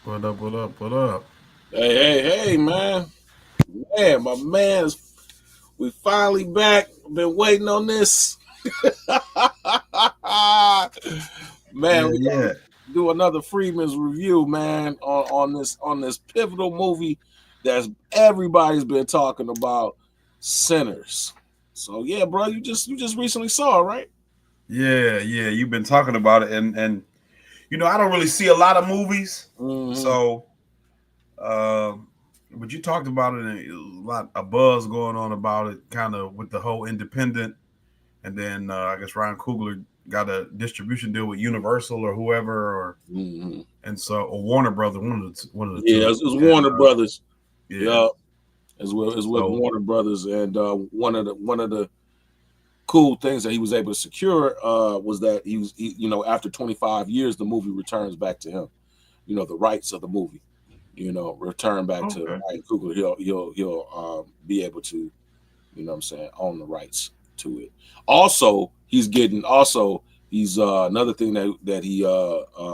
What up? What up? What up? Hey, man. Man, my man's we finally back. Been waiting on this. Man, Yeah, we yeah, gotta do another Freedmen's review, man, on this pivotal movie that's everybody's been talking about, Sinners. So yeah, bro, you just recently saw it, right? yeah. You've been talking about it, and I don't really see a lot of movies, Mm-hmm. so um, but you talked about it, and a lot a buzz going on about it, kind of with the whole independent, and then I guess Ryan Coogler got a distribution deal with Universal or whoever, Mm-hmm. and so or Warner Brothers, one of the Yeah, two, it was and Warner Brothers. yeah, Yeah, as well so Warner Brothers, and one of the cool things that he was able to secure was that after 25 years the movie returns back to him. The rights of the movie return back to okay, Ryan Coogler. He'll be able to, what I'm saying, own the rights to it. He's another thing that he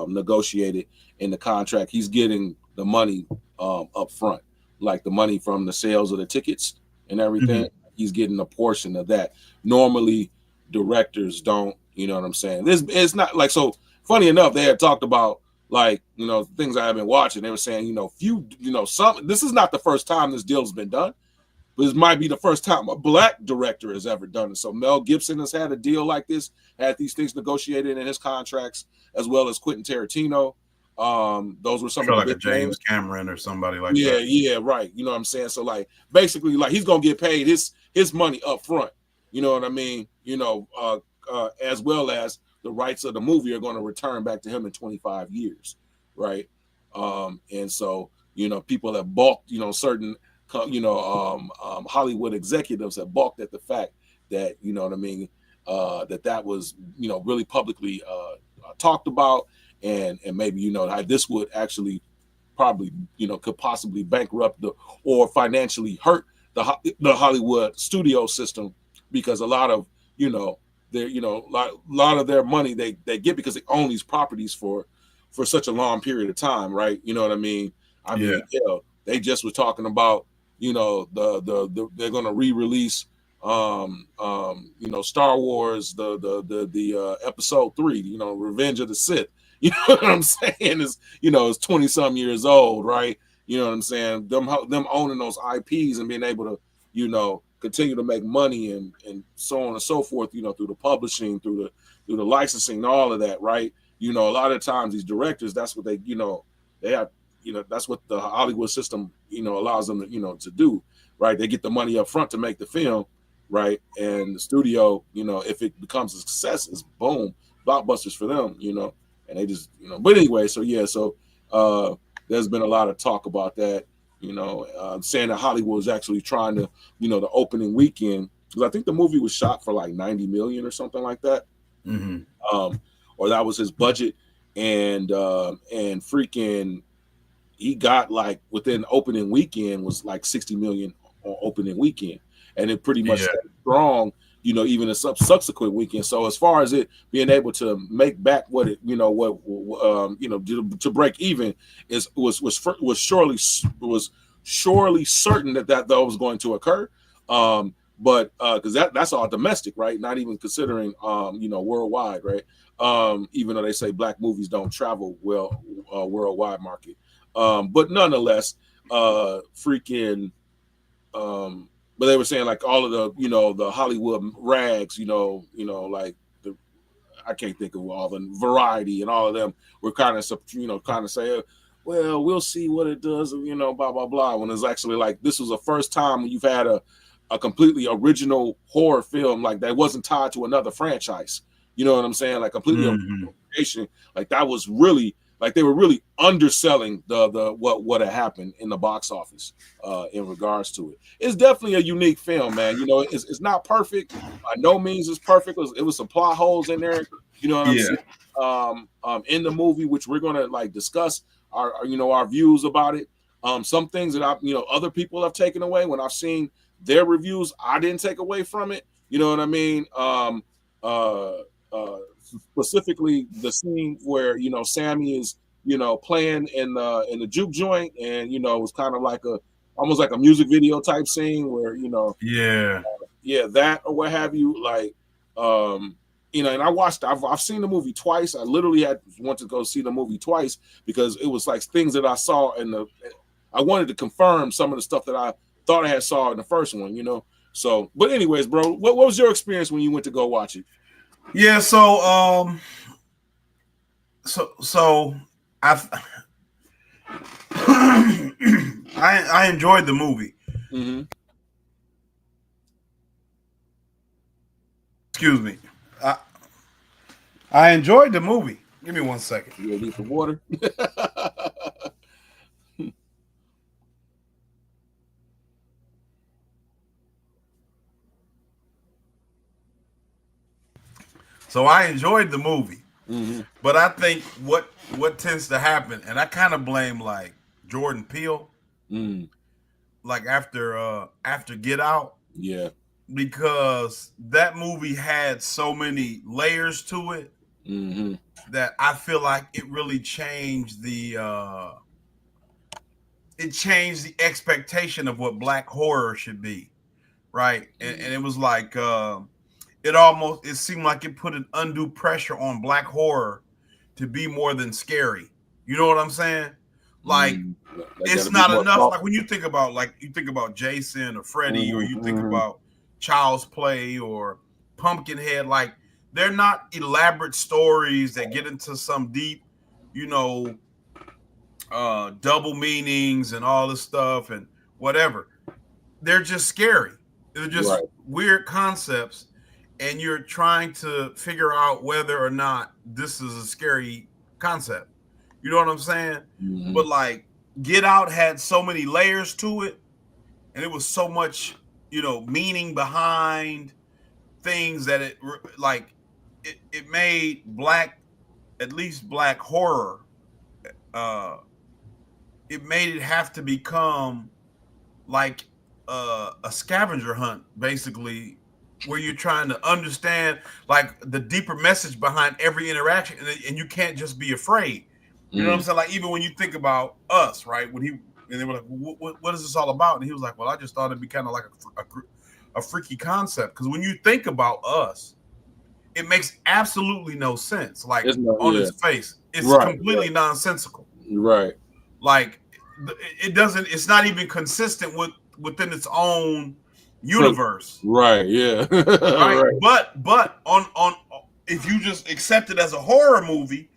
negotiated in the contract. He's getting the money up front, like the money from the sales of the tickets and everything. hmm He's getting a portion of that. Normally, directors don't. You know what I'm saying? This it's not like so. Funny enough, they had talked about like things I have been watching. They were saying few some. This is not the first time this deal has been done, but this might be the first time a black director has ever done it. So Mel Gibson has had a deal like this, had these things negotiated in his contracts, as well as Quentin Tarantino. Those were I some of feel the like a big names. James Cameron or somebody like Yeah, that. yeah, right. You know what I'm saying? So like basically like he's gonna get paid his money up front. You know what I mean? As well as the rights of the movie are going to return back to him in 25 years, right? And so people have balked, certain Hollywood executives have balked at the fact that what I mean, that was really publicly talked about, and maybe how this would actually probably could possibly bankrupt or financially hurt the Hollywood studio system, because a lot of their lot of their money they get because they own these properties for such a long period of time, right? You know what I mean? I Yeah. mean, they just were talking about they're going to re-release Star Wars the episode 3, Revenge of the Sith. You know what I'm saying? It's 20 some years old, right? You know what I'm saying? Them owning those IPs and being able to continue to make money and so on and so forth, through the publishing, through the licensing, all of that, right? A lot of times these directors, that's what they have, that's what the Hollywood system, allows them to do, right? They get the money up front to make the film, right? And the studio, if it becomes a success, it's boom, blockbusters for them, and they just, but anyway, so yeah, so there's been a lot of talk about that, saying that Hollywood was actually trying to, the opening weekend, because I think the movie was shot for like 90 million or something like that, hmm um, or that was his budget, and freaking he got like within opening weekend was like 60 million on opening weekend, and it pretty much Yeah. stayed strong, even a subsequent weekend. So as far as it being able to make back what it, to break even was surely certain that was going to occur. But because that's all domestic, right? Not even considering worldwide, right? Even though they say black movies don't travel well worldwide market. But nonetheless, freaking, but they were saying like all of the Hollywood rags, like the I can't think of all the Variety and all of them were kind of kind of say, well, we'll see what it does, blah blah blah. When it's actually like this was the first time when you've had a completely original horror film like that wasn't tied to another franchise. You know what I'm saying? Like completely hmm original, like that was really like they were really underselling the what had happened in the box office in regards to it. It's definitely a unique film, man. It's not perfect. By no means is perfect. It was some plot holes in there. You know what I'm Yeah. saying? In the movie, which we're gonna like discuss our views about it. Some things that other people have taken away when I've seen their reviews, I didn't take away from it. You know what I mean? Uh, Specifically the scene where Sammy is playing in the juke joint, and it was kind of like almost like a music video type scene where Yeah. yeah, that or what have you, like and I've seen the movie twice. I literally had want to go see the movie twice because it was like things that I saw I wanted to confirm some of the stuff that I thought I had saw in the first one. So, but anyways, bro, what was your experience when you went to go watch it? Yeah, so I I enjoyed the movie. Mm-hmm. Excuse me. I enjoyed the movie. Give me 1 second. You need some water? So I enjoyed the movie. Mm-hmm. But I think what tends to happen, and I kind of blame like Jordan Peele, like after Get Out, Yeah. because that movie had so many layers to it that I feel like it really changed the expectation of what black horror should be, right? And it was like it seemed like it put an undue pressure on black horror to be more than scary. You know what I'm saying? Like it's not enough. Like when you think about Jason or Freddy, or you think about Child's Play or Pumpkinhead, like they're not elaborate stories that get into some deep, double meanings and all this stuff and whatever. They're just scary. They're just weird concepts, and you're trying to figure out whether or not this is a scary concept. You know what I'm saying? But like Get Out had so many layers to it, and it was so much, meaning behind things that it made at least black horror, it made it have to become like a scavenger hunt, basically, where you're trying to understand like the deeper message behind every interaction, and you can't just be afraid. You know what I'm saying? Like even when you think about Us, right? And they were like, "What is this all about?" And he was like, "Well, I just thought it'd be kind of like a freaky concept, because when you think about Us, it makes absolutely no sense. Like on its face, it's completely nonsensical. Right. Like it doesn't. It's not even consistent within its own universe. Right. Yeah. Right. But on if you just accept it as a horror movie,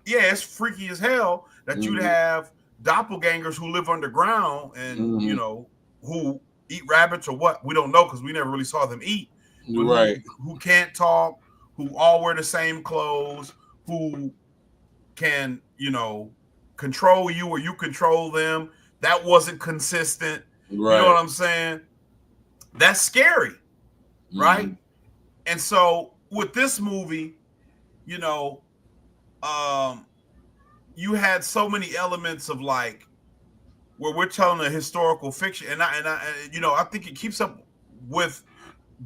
yeah, it's freaky as hell that you'd have doppelgangers who live underground and who eat rabbits or what, we don't know because we never really saw them eat. But who can't talk, who all wear the same clothes, who can control you or you control them. That wasn't consistent. You know what I'm saying? That's scary, right? And so with this movie, you had so many elements of like where we're telling a historical fiction, and I think it keeps up with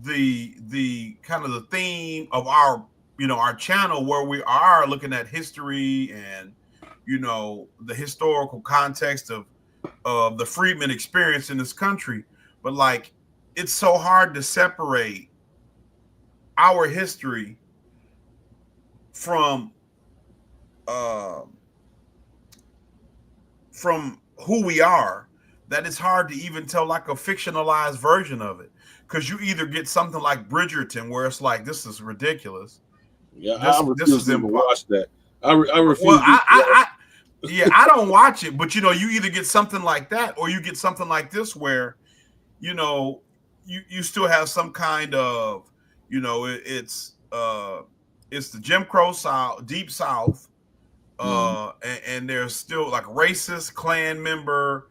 the kind of the theme of our channel, where we are looking at history and the historical context of the Freedmen experience in this country. But like it's so hard to separate our history from who we are, that it's hard to even tell like a fictionalized version of it, because you either get something like Bridgerton where it's like, this is ridiculous. Yeah, I refuse to watch that. I refuse. Well, I don't watch it, but you either get something like that or you get something like this where you still have some kind of it's the Jim Crow South, Deep South, and there's still like racist Klan member,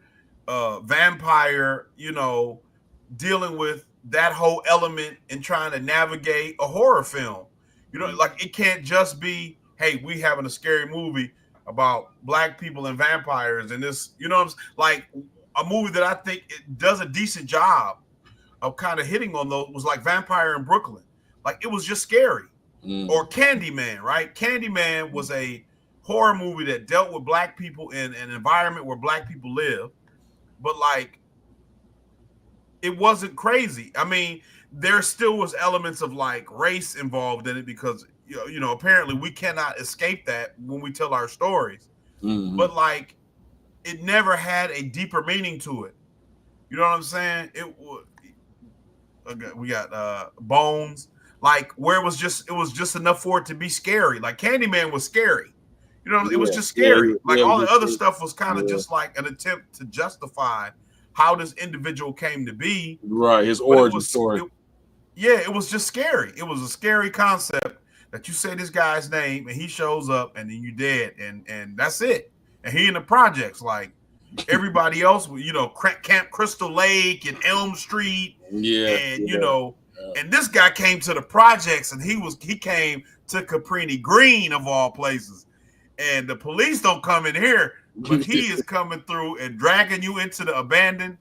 vampire, dealing with that whole element and trying to navigate a horror film. Like it can't just be, hey, we having a scary movie about black people and vampires and this, like a movie that I think it does a decent job of kind of hitting on those was like Vampire in Brooklyn. Like it was just scary. Or Candyman, right? Candyman was a horror movie that dealt with black people in an environment where black people live, but like it wasn't crazy. I mean, there still was elements of like race involved in it because apparently we cannot escape that when we tell our stories. Mm-hmm. But like it never had a deeper meaning to it. You know what I'm saying? We got Bones, like where it was just enough for it to be scary. Like Candyman was scary. It was just scary. Like all the other stuff was kind of just like an attempt to justify how this individual came to be. Right, his origin story. It was just scary. It was a scary concept that you say this guy's name and he shows up and then you dead and that's it. And he in the projects like everybody else, Camp Crystal Lake and Elm Street. And this guy came to the projects and he came to Cabrini Green of all places. And the police don't come in here, but he is coming through and dragging you into the abandoned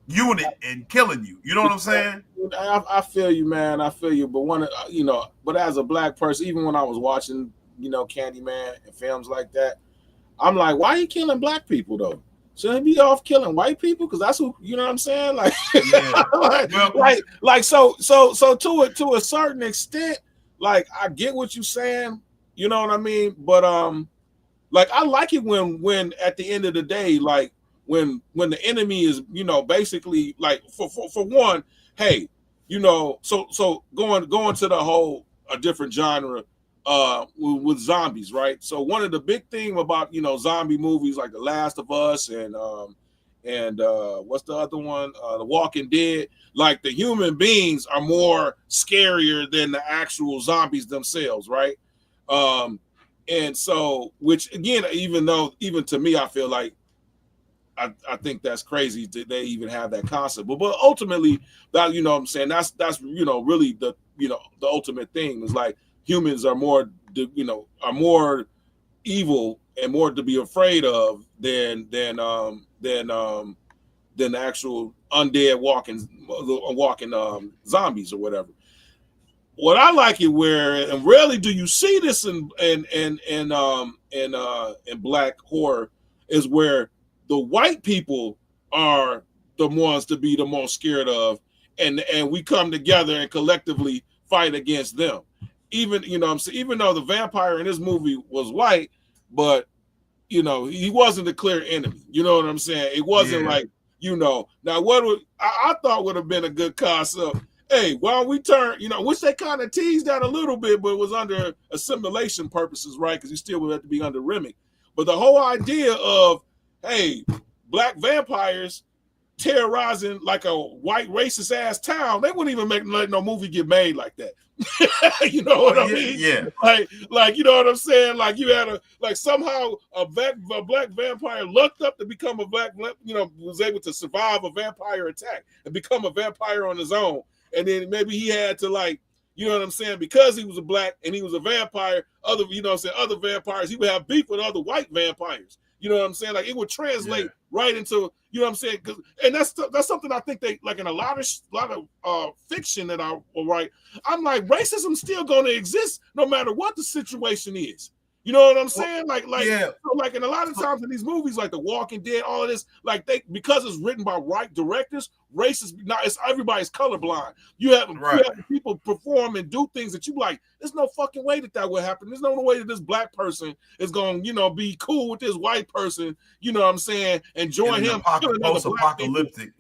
unit and killing you. You know what I'm saying? I feel you, man. I feel you. But but as a black person, even when I was watching, Candyman and films like that, I'm like, why are you killing black people though? Shouldn't he be off killing white people? Because that's who, you know what I'm saying? Like, so to a certain extent, like I get what you're saying, you know what I mean? But like I like it when at the end of the day, like when the enemy is, basically like for one, hey, so going to the whole a different genre with zombies, right? So one of the big thing about zombie movies like The Last of Us and what's the other one? The Walking Dead. Like the human beings are more scarier than the actual zombies themselves, right? And so, which again, even to me, I feel like I think that's crazy that they even have that concept. But ultimately, that what I'm saying, that's really the the ultimate thing is like humans are more evil and more to be afraid of than the actual undead walking zombies or whatever. What I like it where, and rarely do you see this in black horror, is where the white people are the ones to be the most scared of, and we come together and collectively fight against them. Even even though the vampire in this movie was white, but he wasn't a clear enemy. You know what I'm saying? It wasn't like now what I thought would have been a good concept. Hey, why don't we turn, which they kind of teased that a little bit, but it was under assimilation purposes, right? Because you still would have to be under Remy. But the whole idea of, hey, black vampires terrorizing like a white racist ass town, they wouldn't even let no movie get made like that. You know what I mean? Yeah. Like you know what I'm saying? Like you had somehow a black vampire lucked up to become a black, was able to survive a vampire attack and become a vampire on his own. And then maybe he had to you know what I'm saying? Because he was a black and he was a vampire, other vampires, he would have beef with other white vampires. You know what I'm saying? Like it would translate right into, you know what I'm saying? And that's something I think they like in a lot of fiction that I write. I'm like, racism still going to exist no matter what the situation is. You know what I'm saying? So in a lot of times in these movies, like The Walking Dead, all of this, like because it's written by white directors, racist. Now it's everybody's colorblind. You have people perform and do things that you like. There's no fucking way that would happen. There's no way that this black person is going, be cool with this white person. You know what I'm saying? And join him. Post-apocalyptic.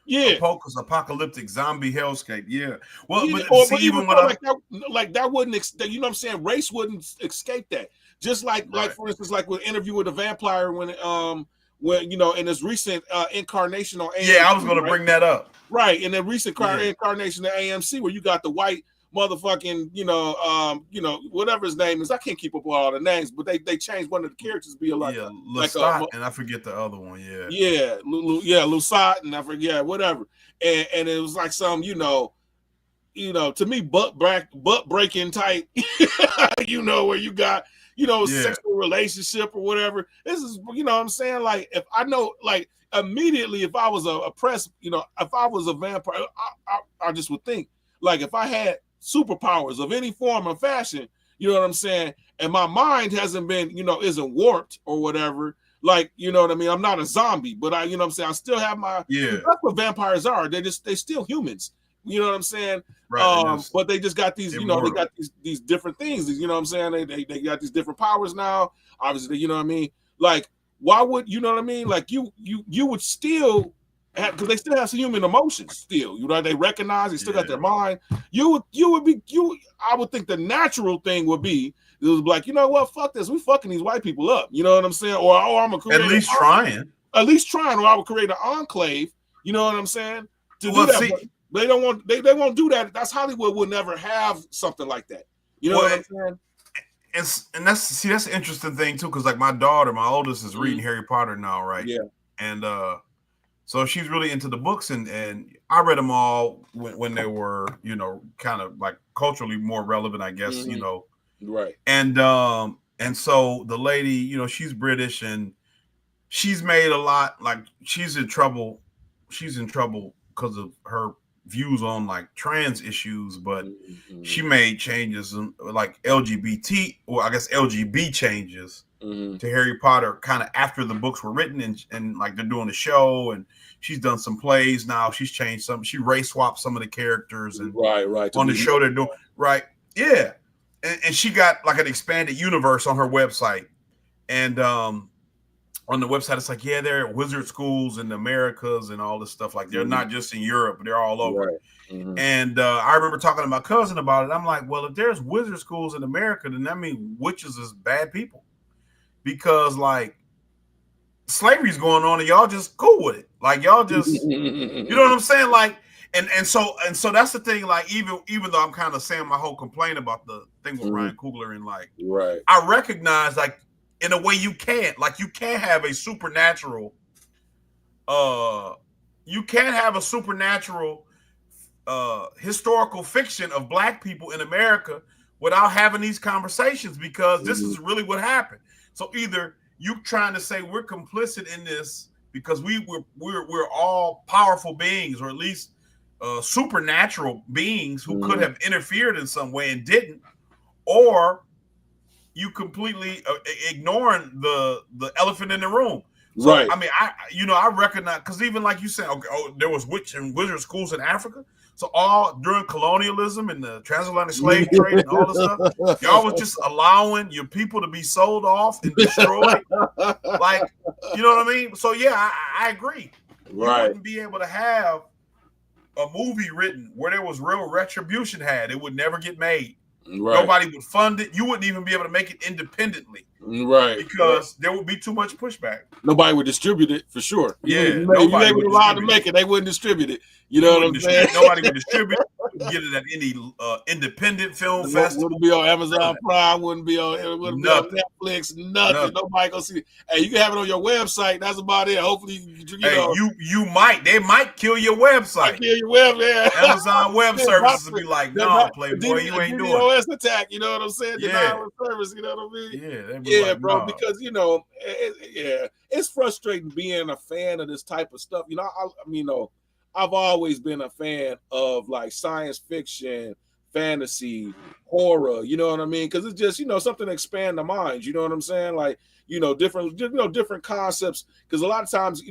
Yeah, apocalyptic zombie hellscape. Yeah. Well, that wouldn't. You know what I'm saying? Race wouldn't escape that. Just like for instance, like with Interview with a Vampire when in this recent incarnation on AMC. Yeah, I was going to bring that up. Right, in the recent incarnation of AMC where you got the white motherfucking, whatever his name is. I can't keep up with all the names, but they changed one of the characters to be Lestat, and I forget the other one. Lusat, and I forget whatever. And it was like some, to me, butt breaking type, where you got, sexual relationship or whatever. This is, what I'm saying? Like, if I know, like, immediately, if I was if I was a vampire, I just would think, like, if I had superpowers of any form or fashion, You know what I'm saying? And my mind hasn't been, isn't warped or whatever. Like, you know what I mean? I'm not a zombie, but I, you know what I'm saying? I still have my, that's what vampires are. They still humans. You know what I'm saying? Right. But they just got these, immortal. they got these different things. You know what I'm saying? They got these different powers now. Obviously, you know what I mean? Like, why would, you know what I mean? Like you would still have, because they still have some human emotions still. You know, they recognize, they still got their mind. I would think the natural thing would be, it was like, you know what, fuck this. We fucking these white people up. You know what I'm saying? Or I'm gonna create at least trying, or I would create an enclave. You know what I'm saying? To do that, but they don't want. They won't do that. That's Hollywood will never have something like that. You know what I'm saying? And that's the interesting thing too, because like my daughter, my oldest, is reading Harry Potter now, right? Yeah. And so she's really into the books, and I read them all when they were, kind of like culturally more relevant, I guess, Right. And so the lady, she's British, and she's made a lot, like she's in trouble because of her views on like trans issues, but she made changes like LGBT, or I guess LGB changes to Harry Potter kind of after the books were written, and like they're doing a show, and she's done some plays now. She's changed some. She race swapped some of the characters, and right on the show they're doing yeah. And she got like an expanded universe on her website, and on the website it's like, there are wizard schools in the Americas and all this stuff. Like they're not just in Europe, they're all over. Right. And I remember talking to my cousin about it. I'm like, well, if there's wizard schools in America, then that means witches is bad people, because like slavery's going on and y'all just cool with it. Like y'all just, you know what I'm saying? Like, and so that's the thing. Like even though I'm kind of saying my whole complaint about the thing with Ryan Coogler, and like, I recognize like in a way you can't have a supernatural, historical fiction of black people in America without having these conversations, because this is really what happened. So either you trying to say we're complicit in this because we're all powerful beings, or at least supernatural beings who could have interfered in some way and didn't, or you completely ignoring the elephant in the room. So, right. I mean, I recognize, because even like you said, there was witch and wizard schools in Africa. So all during colonialism and the transatlantic slave trade and all this stuff, y'all was just allowing your people to be sold off and destroyed. Like, you know what I mean? So yeah, I agree. Right. You wouldn't be able to have a movie written where there was real retribution had. It would never get made. Right. Nobody would fund it. You wouldn't even be able to make it independently. Right. Because there would be too much pushback. Nobody would distribute it for sure. Yeah. Nobody would allowed to make it. They wouldn't distribute it. You know what I'm saying? Nobody would distribute it. Get it at any independent film festival. Wouldn't be on Amazon Prime. Wouldn't be on Netflix. Nothing. Nobody gonna see it. Hey, you can have it on your website. That's about it. Hopefully, you might. They might kill your website. Kill your web. Yeah. Amazon Web Services will be like, no, Playboy, you ain't doing it. DDoS attack. You know what I'm saying? Denial of service. You know what I mean? Yeah, bro. Because it's frustrating being a fan of this type of stuff. I've always been a fan of like science fiction, fantasy, horror, you know what I mean? Because it's just, something to expand the mind, you know what I'm saying? Like, different concepts. Because a lot of times,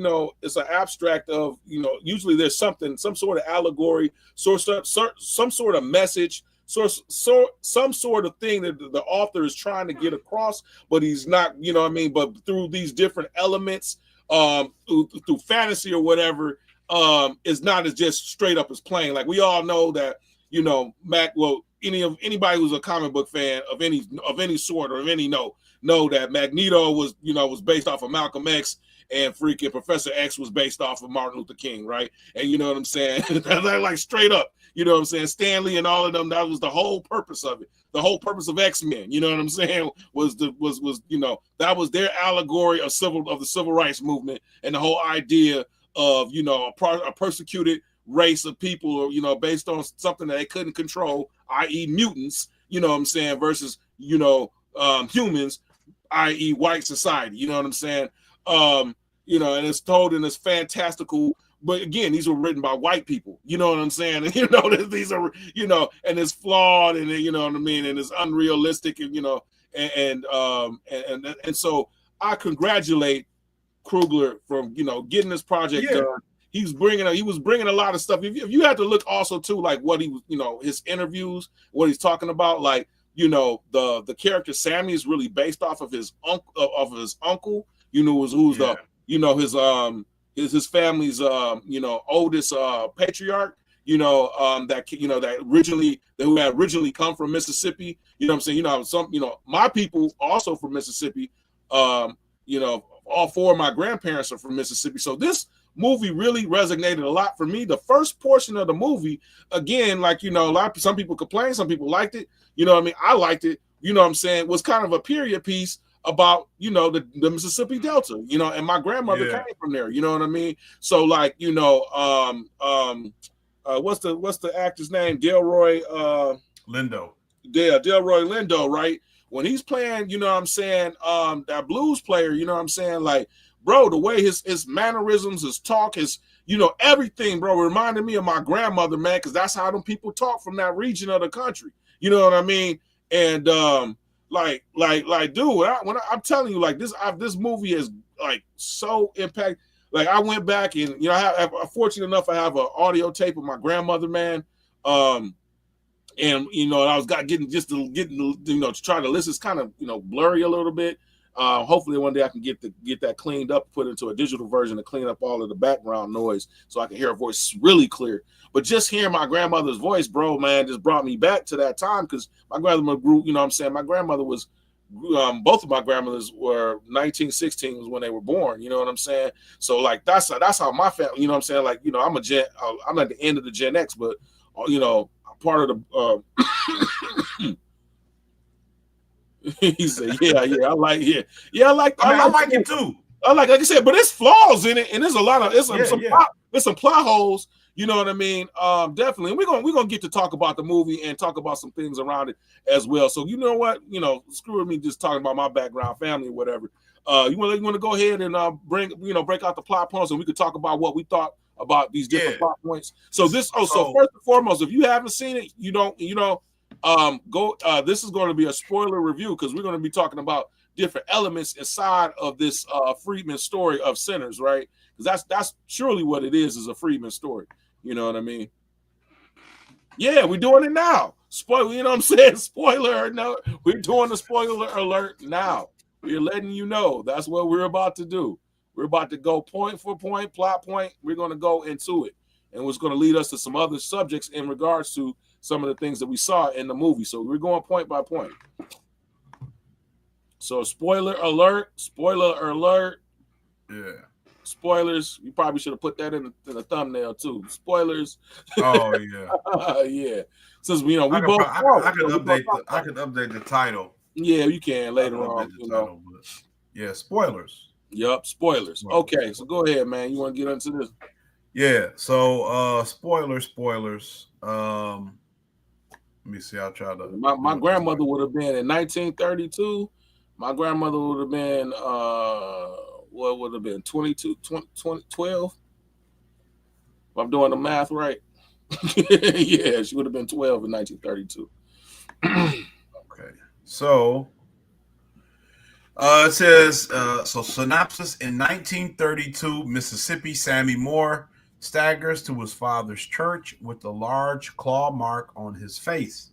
it's an abstract of, usually there's some sort of allegory, some sort of message, some sort of thing that the author is trying to get across, but he's not, but through these different elements, through fantasy or whatever, is not as just straight up as plain. Like we all know that, anybody who's a comic book fan of any sort or of any know that Magneto was based off of Malcolm X, and freaking Professor X was based off of Martin Luther King, right? And you know what I'm saying? Like straight up, you know what I'm saying? Stanley and all of them, that was the whole purpose of it. The whole purpose of X-Men, you know what I'm saying, was that was their allegory of the civil rights movement, and the whole idea of a persecuted race of people, based on something that they couldn't control, i.e. mutants, you know what I'm saying, versus humans, i.e. white society, you know what I'm saying, and it's told in this fantastical but again, these were written by white people. You know what I'm saying? And, you know, these are, you know, and it's flawed, and you know what I mean, and it's unrealistic, and you know, and so I congratulate Coogler from, you know, getting this project done. He was bringing a lot of stuff. If you had to look also too, like what he was, you know, his interviews, what he's talking about, like, you know, the character Sammy is really based off of his uncle, you know, who's the, you know, his family's you know, oldest patriarch, you know, that, you know, who had originally come from Mississippi. You know what I'm saying? You know, you know, my people also from Mississippi. You know, all four of my grandparents are from Mississippi. So this movie really resonated a lot for me. The first portion of the movie, again, like, you know, some people complained, some people liked it. You know what I mean? I liked it. You know what I'm saying? Was kind of a period piece about, you know, the Mississippi Delta, you know, and my grandmother came from there. You know what I mean? So, like, you know, what's the actor's name? Delroy Lindo. Yeah, Delroy Lindo, right? When he's playing, you know what I'm saying, that blues player, you know what I'm saying, like, bro, the way his mannerisms, his talk, his, you know, everything, bro, reminded me of my grandmother, man, because that's how them people talk from that region of the country. You know what I mean? And like, dude, I'm telling you, like, this movie is like so impact. Like, I went back and, you know, I'm fortunate enough, I have an audio tape of my grandmother, man. And, you know, I was getting you know, to try to listen. It's kind of, you know, blurry a little bit. Hopefully one day I can get that cleaned up, put into a digital version to clean up all of the background noise so I can hear her voice really clear. But just hearing my grandmother's voice, bro, man, just brought me back to that time, because my grandmother grew, you know what I'm saying, my grandmother was, both of my grandmothers were 1916 was when they were born, you know what I'm saying? So, like, that's how my family, you know what I'm saying, like, you know, I'm at the end of the Gen X, but, you know, part of the he said, yeah, I like it too. I like I said, but there's flaws in it, and there's a lot of there's some plot holes. You know what I mean? Definitely. And we're gonna get to talk about the movie and talk about some things around it as well. So, you know what? You know, screw with me just talking about my background, family, or whatever. You want to go ahead and break out the plot points, and we could talk about what we thought about these different plot points. So so first and foremost, if you haven't seen it, this is going to be a spoiler review, because we're going to be talking about different elements inside of this Freedmen story of Sinners, right? Because that's surely what it is a Freedmen story. You know what I mean? Yeah, we're doing it now. Spoiler, you know what I'm saying? Spoiler, no, we're doing the spoiler alert now. We're letting you know that's what we're about to do. We're about to go point for point, plot point. We're going to go into it. And it's going to lead us to some other subjects in regards to some of the things that we saw in the movie. So we're going point by point. So spoiler alert. Yeah. Spoilers. You probably should have put that in the thumbnail too. Spoilers. Oh yeah. Yeah. Since we both. I could update the title. Yeah, you can later on. Title, yeah, spoilers. Yep, spoilers. Okay, so go ahead, man. You want to get into this? Yeah. So spoilers. Let me see. I'll try to. My grandmother would have been in 1932. My grandmother would have been what would have been 12? If I'm doing the math right. Yeah, she would have been 12 in 1932. Okay. So it says, so synopsis: in 1932, Mississippi, Sammy Moore staggers to his father's church with a large claw mark on his face.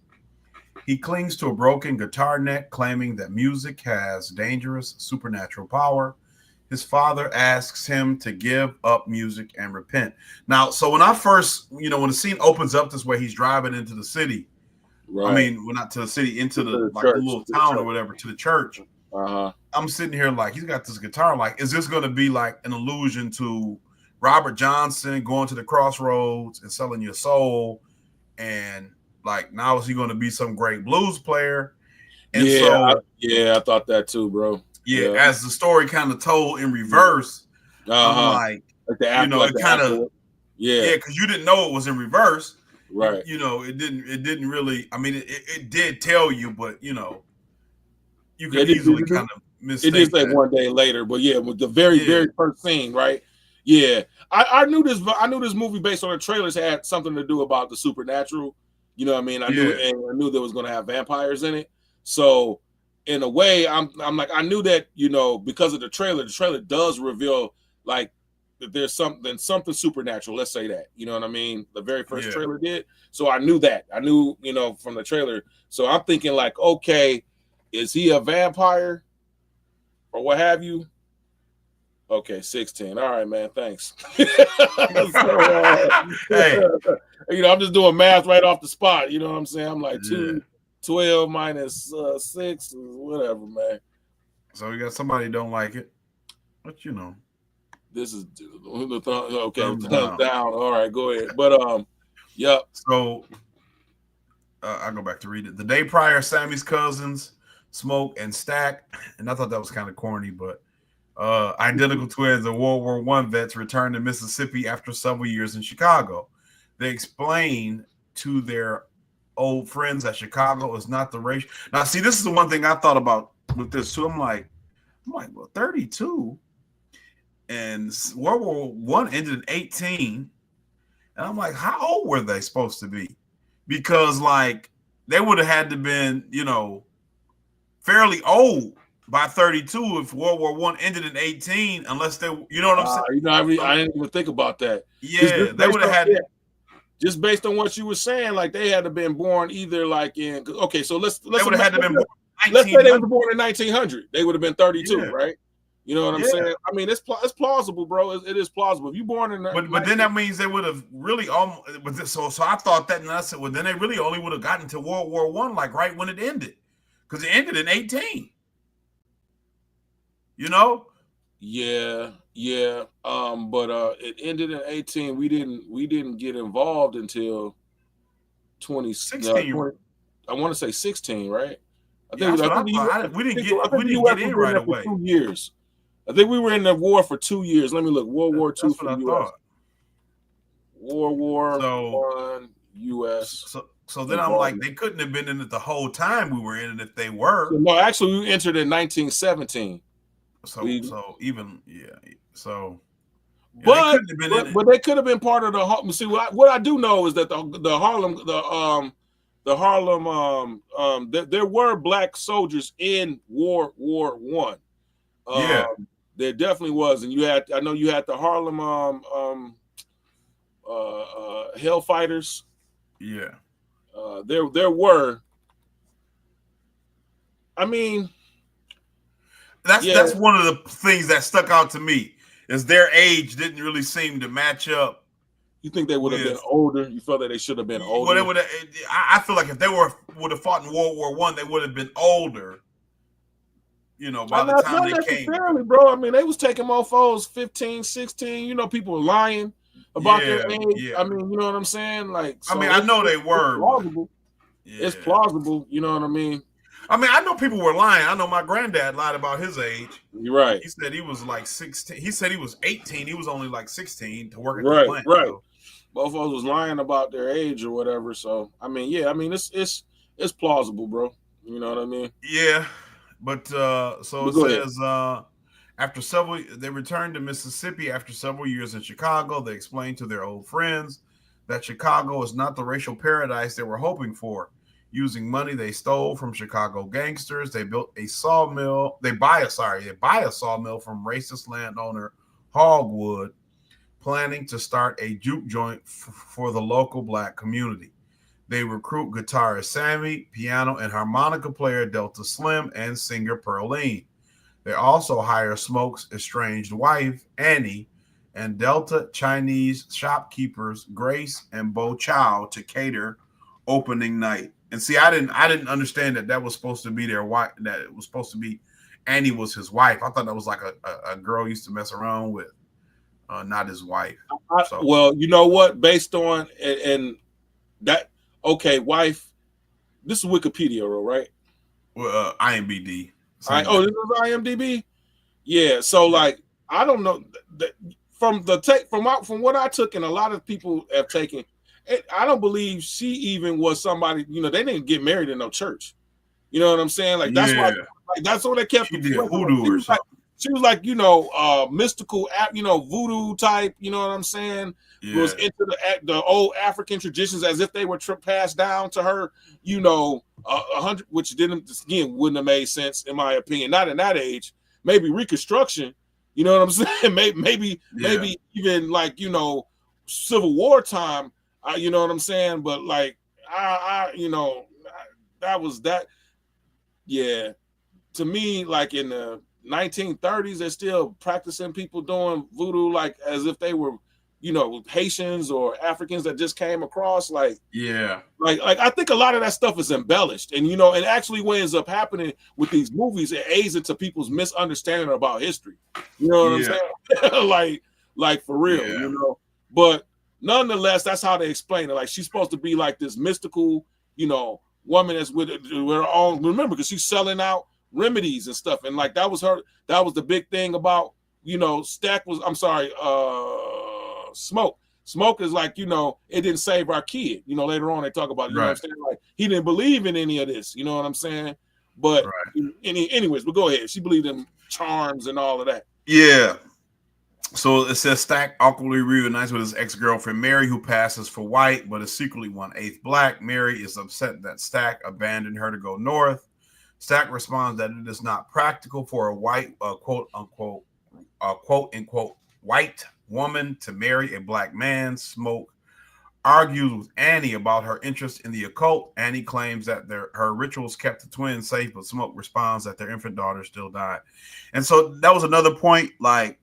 He clings to a broken guitar neck, claiming that music has dangerous supernatural power. His father asks him to give up music and repent. Now, so when I first, when the scene opens up this way, he's driving into the city. Right. I mean, well, not to the city, into the little town or whatever, to the church. I'm sitting here like, he's got this guitar. Like, is this going to be like an allusion to Robert Johnson going to the crossroads and selling your soul? And like, now is he going to be some great blues player? And I thought that too, bro. Yeah, as the story kind of told in reverse, I'm like it kind of, because you didn't know it was in reverse, right? It didn't really. I mean, it did tell you, but you could easily kind of mistake. It is like one day later, but with the very first scene, right? Yeah, I knew this. I knew this movie based on the trailers had something to do about the supernatural. You know what I mean? I knew there was going to have vampires in it. So in a way, I'm like I knew that because of the trailer. The trailer does reveal like that there's something supernatural. Let's say that. You know what I mean? The very first trailer did. So I knew that. I knew from the trailer. So I'm thinking like, okay, is he a vampire or what have you? Okay, 16. All right, man. Thanks. Hey, I'm just doing math right off the spot. You know what I'm saying? I'm like 12 minus 6, whatever, man. So we got somebody don't like it, but this is okay. Thumbs down. All right, go ahead. But yep. So I go back to read it. The day prior, Sammy's cousins Smoke and Stack, and I thought that was kind of corny, but. Identical twins of World War I vets returned to Mississippi after several years in Chicago. They explained to their old friends that Chicago is not the race. Now, see, this is the one thing I thought about with this too. I'm like, well, 32, and World War I ended in 18, and I'm like, how old were they supposed to be? Because like they would have had to been, fairly old by 32 if World War I ended in 18, unless they, what I'm saying? I didn't even think about that. Yeah, they would have had just based on what you were saying, like they had to been born either like in so let's they would have had to been born. Let's say they were born in 1900. They would have been 32, right? You know what I'm saying? I mean, it's plausible, bro. It is plausible. If you born in, but then that means they would have really almost. So I thought that, and I said, well, then they really only would have gotten to World War I, like right when it ended, because it ended in 18. Yeah. But it ended in 18. We didn't get involved until 2016. I want to say 16, right? We didn't get in right away. 2 years. I think we were in the war for 2 years. Let me look. World War II for the U.S. World War I, U.S. So then I'm like, they couldn't have been in it the whole time we were in it if they were. So, no, actually, we entered in 1917. So but they could have been part of the. See, what I do know is that the Harlem there were black soldiers in World War I. There definitely was, and I know you had the Harlem Hellfighters. Yeah. There were. I mean. That's one of the things that stuck out to me is their age didn't really seem to match up. You think they would have been older? You felt that they should have been older? Well, I feel like if they would have fought in World War I, they would have been older. By the time they came. Bro. I mean, they was taking mofos 15, 16. People were lying about their age. Yeah. I mean, you know what I'm saying? Like, so I know they were. It's plausible. It's plausible. You know what I mean? I mean, I know people were lying. I know my granddad lied about his age. You're right. He said he was like 16. He said he was 18. He was only like 16 to work at the plant. Right. Both of us was lying about their age or whatever. So, I mean, it's plausible, bro. You know what I mean? Yeah. But it says they returned to Mississippi after several years in Chicago. They explained to their old friends that Chicago is not the racial paradise they were hoping for. Using money they stole from Chicago gangsters, they built a sawmill. They buy a sawmill from racist landowner Hogwood, planning to start a juke joint for the local black community. They recruit guitarist Sammy, piano and harmonica player Delta Slim, and singer Pearline. They also hire Smoke's estranged wife, Annie, and Delta Chinese shopkeepers Grace and Bo Chow to cater opening night. And see, I didn't understand that was supposed to be their wife. That it was supposed to be Annie was his wife. I thought that was like a girl he used to mess around with, not his wife. Well, you know what? Based on and that, wife. This is Wikipedia, right? Well, IMDb. This is IMDb. Yeah. So like, I don't know from what I took, and a lot of people have taken. I don't believe she even was somebody. They didn't get married in no church. You know what I'm saying? Like that's why. Like, that's what they kept. She did hoodoo or something. she was like, mystical, voodoo type. You know what I'm saying? Yeah. Was into the old African traditions as if they were passed down to her. 100, which didn't again wouldn't have made sense in my opinion. Not in that age. Maybe Reconstruction. You know what I'm saying? Maybe even like Civil War time. You know what I'm saying? But like that was that. Yeah, to me, like in the 1930s, they're still practicing people doing voodoo, like as if they were, Haitians or Africans that just came across. Like I think a lot of that stuff is embellished, and and actually what ends up happening with these movies, it aids into people's misunderstanding about history. You know what I'm saying? like for real, But nonetheless, that's how they explain it. Like she's supposed to be like this mystical, woman that's with her own. Remember, because she's selling out remedies and stuff, and like that was the big thing about Smoke is like, it didn't save our kid. Later on they talk about, you know what I'm saying? Like he didn't believe in any of this, you know what I'm saying? But anyways, but go ahead. She believed in charms and all of that. Yeah. So it says Stack awkwardly reunites with his ex-girlfriend Mary, who passes for white, but is secretly 1/8 black. Mary is upset that Stack abandoned her to go north. Stack responds that it is not practical for a white, quote unquote white woman to marry a black man. Smoke argues with Annie about her interest in the occult. Annie claims that her rituals kept the twins safe, but Smoke responds that their infant daughter still died. And so that was another point, like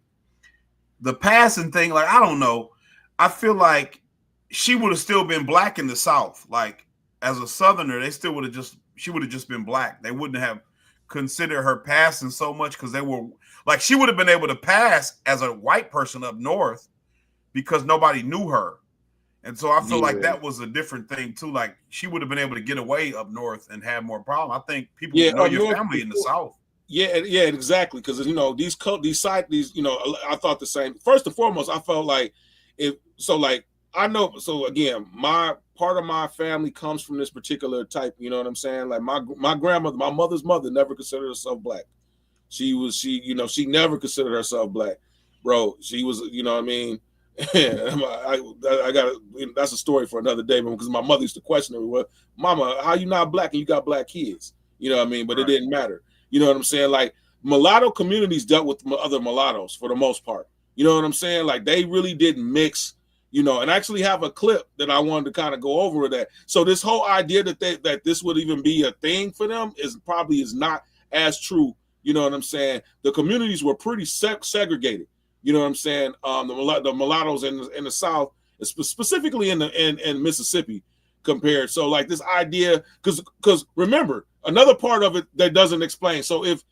the passing thing. Like, I don't know. I feel like she would have still been black in the South. Like, as a Southerner, she would have just been black. They wouldn't have considered her passing so much because they were like, she would have been able to pass as a white person up north because nobody knew her. And so I feel like that was a different thing too. Like she would have been able to get away up north and have more problem. I think people know your family in the South. Yeah, exactly. Because I thought the same. First and foremost, I felt like again, my part of my family comes from this particular type. You know what I'm saying? Like my grandmother, my mother's mother, never considered herself black. She never considered herself black, bro. She was, you know what I mean. I got that's a story for another day, because my mother used to question her, well, Mama, how you not black and you got black kids? You know what I mean? But it didn't matter. You know what I'm saying? Like mulatto communities dealt with other mulattoes for the most part. You know what I'm saying? Like they really didn't mix, and I actually have a clip that I wanted to kind of go over that. So this whole idea that this would even be a thing for them is not as true. You know what I'm saying? The communities were pretty segregated. You know what I'm saying? The mulattoes in the South, specifically in Mississippi, compared. So like this idea, because remember another part of it that doesn't explain. So if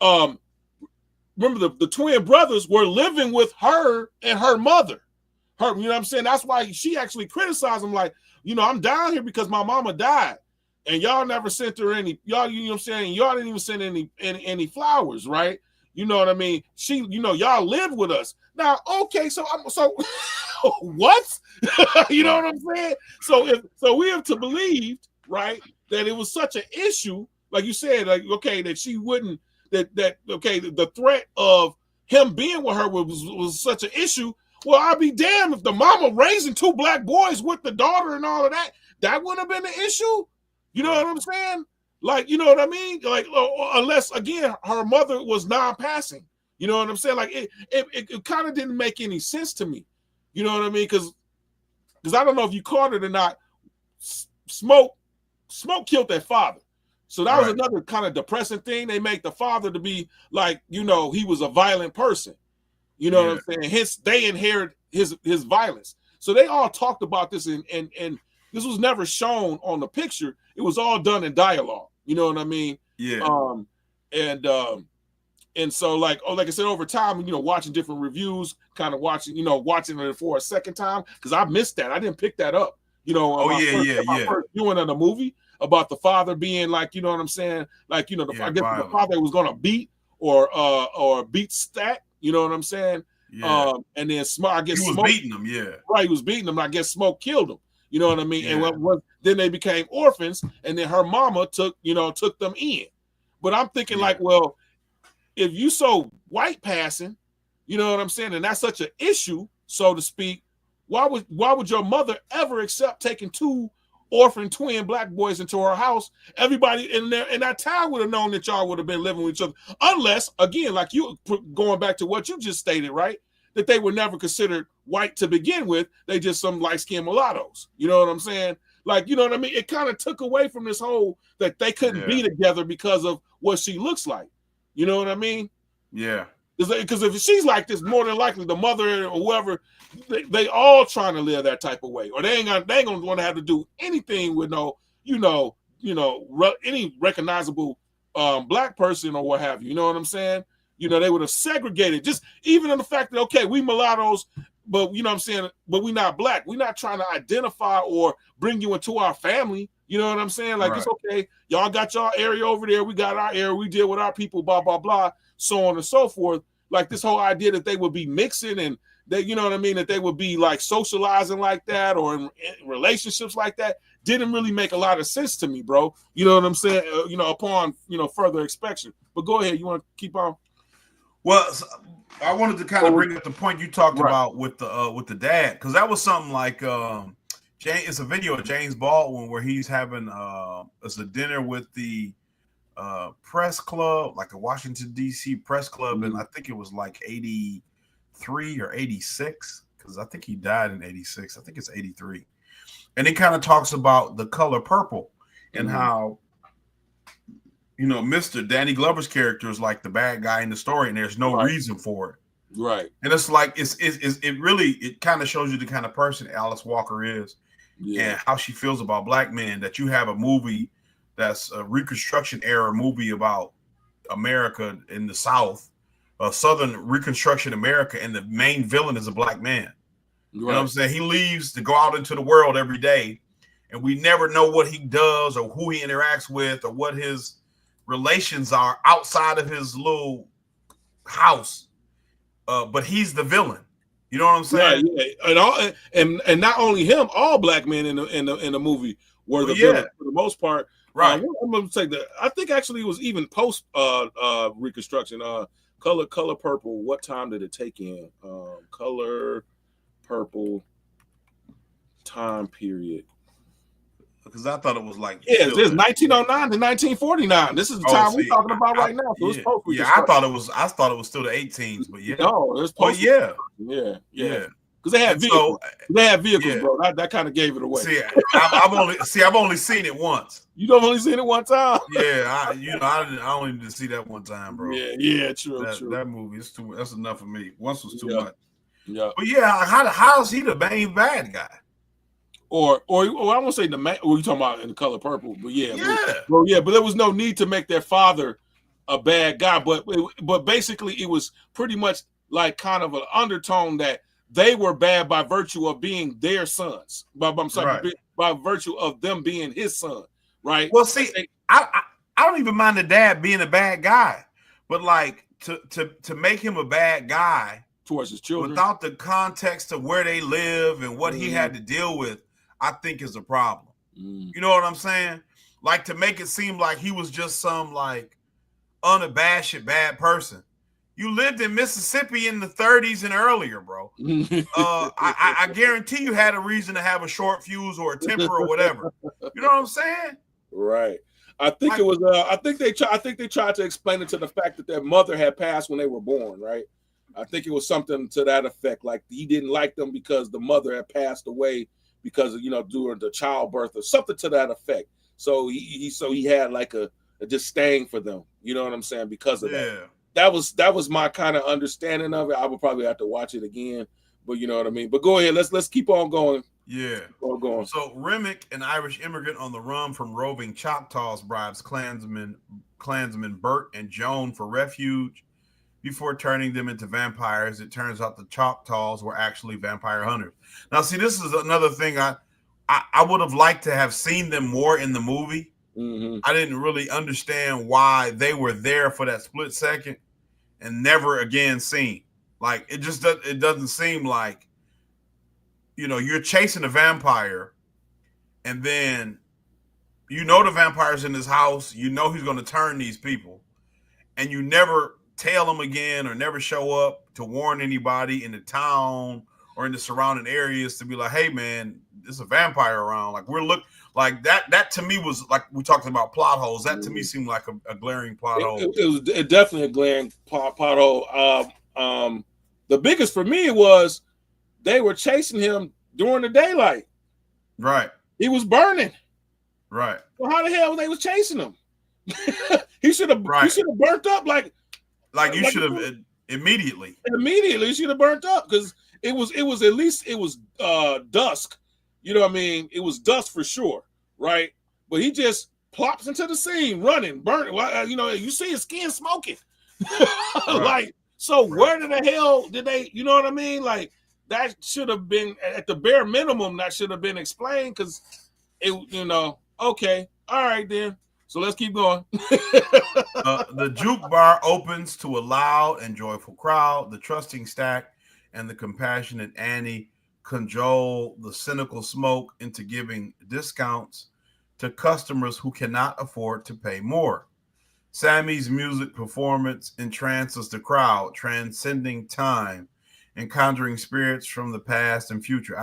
remember the twin brothers were living with her and her mother. You know what I'm saying? That's why she actually criticized them. Like, I'm down here because my mama died, and y'all never sent her any. Y'all, you know what I'm saying? Y'all didn't even send any flowers, right? You know what I mean? She, y'all live with us now. Okay, so what? You know what I'm saying? So we have to believe, right, that it was such an issue, like you said, like that she wouldn't the threat of him being with her was such an issue. Well, I'll be damned if the mama raising two black boys with the daughter and all of that wouldn't have been the issue. You know what I'm saying? Like, you know what I mean? Like, unless, again, her mother was non-passing. You know what I'm saying? Like, it kind of didn't make any sense to me. You know what I mean? Because I don't know if you caught it or not. Smoke killed their father. So that was another kind of depressing thing. They make the father to be like, he was a violent person. You know what I'm saying? Hence, they inherit his violence. So they all talked about this, and this was never shown on the picture. It was all done in dialogue. You know what I mean? Yeah. And so like I said, over time, watching different reviews, kind of watching it for a second time, because I missed that. I didn't pick that up. My first viewing of the movie about the father being like, you know what I'm saying? Like, I guess the father was gonna beat or beat Stack. You know what I'm saying? Yeah. And then I guess he was beating him. Yeah. Right, he was beating him. I guess Smoke killed him. You know what I mean? Yeah. And then they became orphans, and then her mama took them in. But I'm thinking like, well, if you so white passing, you know what I'm saying, and that's such an issue, so to speak, why would your mother ever accept taking 2 orphan twin black boys into her house? Everybody in that town would have known that y'all would have been living with each other, unless, again, like you going back to what you just stated, right? That they were never considered white to begin with. They just some light-skinned mulattoes. You know what I'm saying? Like, you know what I mean? It kind of took away from this whole that they couldn't be together because of what she looks like. You know what I mean? Yeah. Because if she's like this, more than likely the mother or whoever, they all trying to live that type of way, or they ain't gonna want to have to do anything with no, any recognizable black person or what have you. You know what I'm saying? They would have segregated, just even in the fact that, okay, we mulattoes, but you know what I'm saying, but we not black. We're not trying to identify or bring you into our family. You know what I'm saying? Like, it's okay. Y'all got y'all area over there. We got our area. We deal with our people, blah, blah, blah, so on and so forth. Like, this whole idea that they would be mixing and that, you know what I mean, that they would be like socializing like that or in relationships like that didn't really make a lot of sense to me, bro. You know what I'm saying? Upon, further inspection. But go ahead. You want to keep on? Well, I wanted to kind of bring up the point you talked about with the dad, because that was something like it's a video of James Baldwin where he's having it's a dinner with the press club, like the Washington D.C. press club, and I think it was like 83 or 86, because I think he died in 86. I think it's 83, and he kind of talks about the color purple and how, Mr. Danny Glover's character is like the bad guy in the story, and there's no reason for it. Right. And it's like it kind of shows you the kind of person Alice Walker is, and how she feels about black men. That you have a movie that's a Reconstruction era movie about America in the South, Southern Reconstruction America, and the main villain is a black man. You know what I'm saying? He leaves to go out into the world every day, and we never know what he does or who he interacts with or what his relations are outside of his little house. But he's the villain. You know what I'm saying? Yeah. And not only him, all black men in the movie were the villain for the most part. Right. I'm gonna say that I think actually it was even post Reconstruction. Color purple. What time did it take in? Color purple time period. Because I thought it was like it's 1909 to 1949. This is the time we're talking about right now. So it's post. I thought it was still the 18s, but no, it's post. Yeah. Because they had vehicles. Bro. That kind of gave it away. See, I've only seen it once. You've only seen it one time. Yeah, I only need to see that one time, bro. Yeah, true. That movie is too. That's enough for me. Once was too much. Yeah, but how is he the main bad guy? Or I won't say the man. What you talking about in the color purple? But but there was no need to make their father a bad guy. But basically, it was pretty much like kind of an undertone that they were bad by virtue of being their sons. By virtue of them being his son, right? Well, see, I don't even mind the dad being a bad guy, but like to make him a bad guy towards his children without the context of where they live and what he had to deal with, I think is a problem. You know what I'm saying? Like, to make it seem like he was just some like unabashed bad person. You lived in Mississippi in the 30s and earlier, bro. I guarantee you had a reason to have a short fuse or a temper or whatever. You know what I'm saying? Right. I think it was. I think they tried to explain it to the fact that their mother had passed when they were born. Right. I think it was something to that effect. Like, he didn't like them because the mother had passed away because of, during the childbirth or something to that effect. So he had like a disdain for them. You know what I'm saying? Because of that. That was my kind of understanding of it. I would probably have to watch it again, but you know what I mean. But go ahead, let's keep on going. Yeah, keep on going. So Remick, an Irish immigrant on the run from roving Choctaws, bribes Klansmen Bert and Joan for refuge before turning them into vampires. It turns out the Choctaws were actually vampire hunters. Now, see, this is another thing I would have liked to have seen them more in the movie. I didn't really understand why they were there for that split second and never again seen. Like, it doesn't seem like, you're chasing a vampire and then the vampire's in his house, he's going to turn these people, and you never tail them again or never show up to warn anybody in the town or in the surrounding areas to be like, hey man, there's a vampire around. Like like that to me was like, we talked about plot holes. That to me seemed like a glaring plot hole. It was definitely a glaring pothole. The biggest for me was they were chasing him during the daylight. Right. He was burning. Right. Well, how the hell they was chasing him? He should have burnt up like you should have immediately. Immediately should have burnt up because it was at least dusk. You know what I mean? It was dusk for sure, right? But he just plops into the scene, running, burning. You know, you see his skin smoking. Right. Like, so where the hell did they? You know what I mean? Like, that should have been at the bare minimum. That should have been explained because it. You know, okay, all right then. So let's keep going. The juke bar opens to a loud and joyful crowd. The trusting Stack and the compassionate Annie cajole the cynical Smoke into giving discounts to customers who cannot afford to pay more. Sammy's music performance entrances the crowd, transcending time and conjuring spirits from the past and future.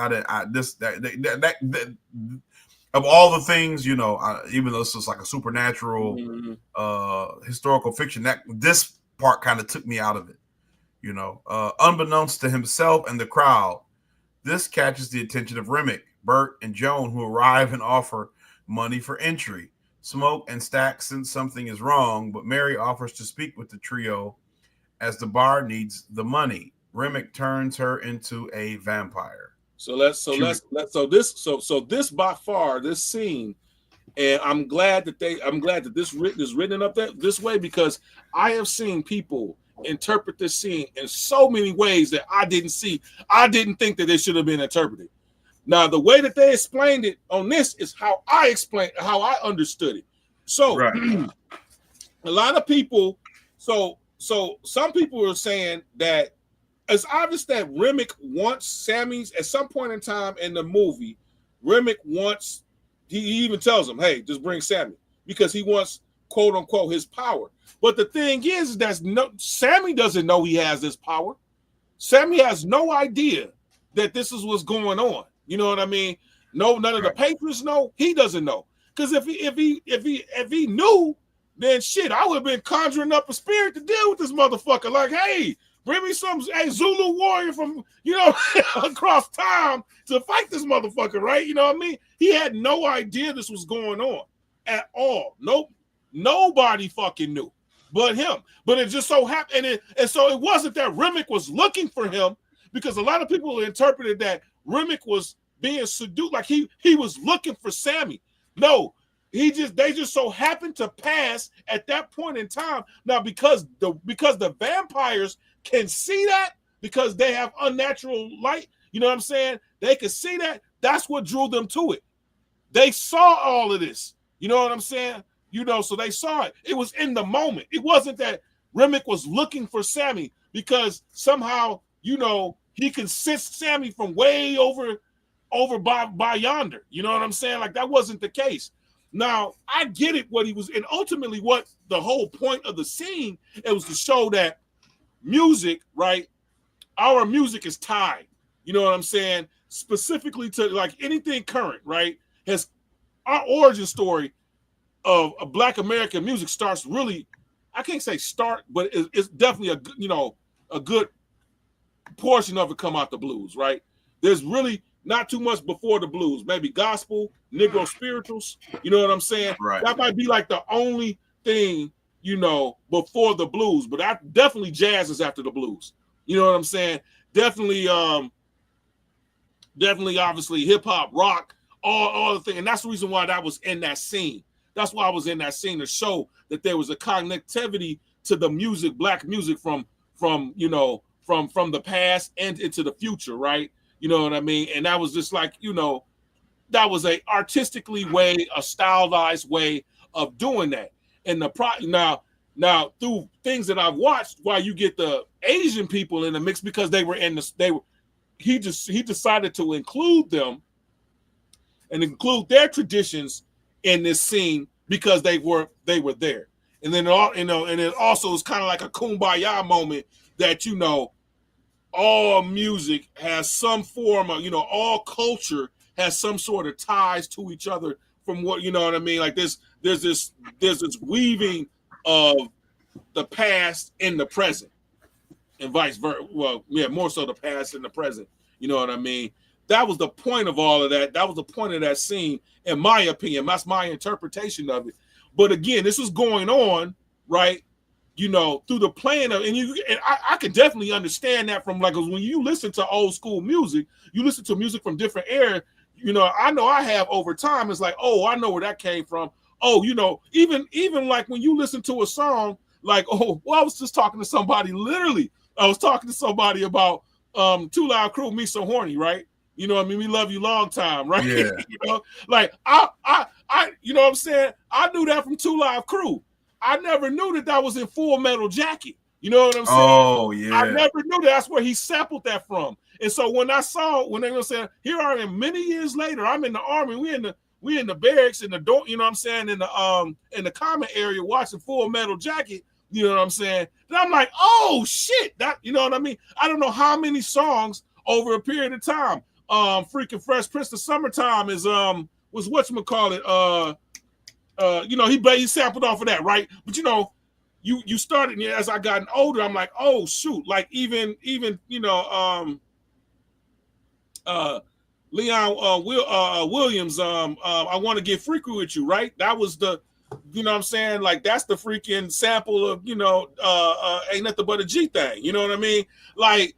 Of all the things, you know, even though this is like a supernatural historical fiction, that this part kind of took me out of it. You know, unbeknownst to himself and the crowd, this catches the attention of Remick, Bert, and Joan, who arrive and offer money for entry. Smoke and Stack sense something is wrong, but Mary offers to speak with the trio as the bar needs the money. Remick turns her into a vampire. This by far, this scene, and I'm glad that this is written up this way, because I have seen people interpret this scene in so many ways that I didn't think that it should have been interpreted. Now, the way that they explained it on this is how I understood it. So a lot of people, so some people are saying that it's obvious that Remick wants Sammy's at some point in time in the movie. Remick wants, he even tells him, hey, just bring Sammy, because he wants, quote unquote, his power. But the thing is that Sammy doesn't know he has this power. Sammy has no idea that this is what's going on. You know what I mean? No, none of the patrons know. He doesn't know. Because if he knew, then shit, I would have been conjuring up a spirit to deal with this motherfucker. Like, hey, bring me some Zulu warrior from, across town to fight this motherfucker, right? You know what I mean? He had no idea this was going on at all. Nope. Nobody fucking knew but him. But it just so happened. And so it wasn't that Remick was looking for him, because a lot of people interpreted that Remick was being seduced, like he was looking for Sammy. No, they just so happened to pass at that point in time. Now, because the vampires can see that, because they have unnatural light, you know what I'm saying? They could see that. That's what drew them to it. They saw all of this. You know what I'm saying? So they saw it. It was in the moment. It wasn't that Remick was looking for Sammy because somehow, he can sense Sammy from way over by yonder. You know what I'm saying? Like, that wasn't the case. Now, I get it, what he was, and ultimately what the whole point of the scene, it was to show that music, right? Our music is tied. You know what I'm saying? Specifically to like anything current, right? Has our origin story of Black American music starts really, I can't say start, but it's definitely a good portion of it come out the blues, right? There's really not too much before the blues, maybe gospel, Negro spirituals, you know what I'm saying? Right. That might be like the only thing, before the blues, but definitely jazz is after the blues. You know what I'm saying? Definitely, obviously hip hop, rock, all the thing. And that's the reason why that was in that scene. That's why I was in that scene, to show that there was a connectivity to the music, Black music from the past and into the future, right? You know what I mean? And that was just like, that was a artistically way, a stylized way of doing that. And now through things that I've watched, while you get the Asian people in the mix, because he decided to include them and include their traditions in this scene because they were there. And then and it also is kind of like a kumbaya moment that all music has some form of all culture has some sort of ties to each other from what what I mean. Like there's this weaving of the past in the present and vice versa. Well, yeah, more so the past and the present. You know what I mean? That was the point of all of that. That was the point of that scene, in my opinion. That's my interpretation of it. But again, this was going on, right? Through the playing of, and I can definitely understand that from when you listen to old school music, you listen to music from different eras. I know I have over time. It's like, oh, I know where that came from. Oh, even like when you listen to a song, like, oh, well, I was just talking to somebody. Literally, I was talking to somebody about Too Loud Crew, Me So Horny, right? You know what I mean? We love you long time, right? Yeah. Like I you know what I'm saying? I knew that from Too Loud Crew. I never knew that was in Full Metal Jacket. You know what I'm saying? Oh, yeah. I never knew that's where he sampled that from. And so when they were saying, here I am many years later, I'm in the army, we in the barracks in the door, you know what I'm saying, in the common area watching Full Metal Jacket, you know what I'm saying? And I'm like, oh shit, that, you know what I mean? I don't know how many songs over a period of time. Freaking Fresh Prince of Summertime is was whatchamacallit, he sampled off of that, right? But you started as I gotten older, I'm like, oh shoot, like even Leon Williams, I want to get freaky with you, right? That was the, you know what I'm saying? Like that's the freaking sample of, Ain't Nothing But a G Thing. You know what I mean? Like,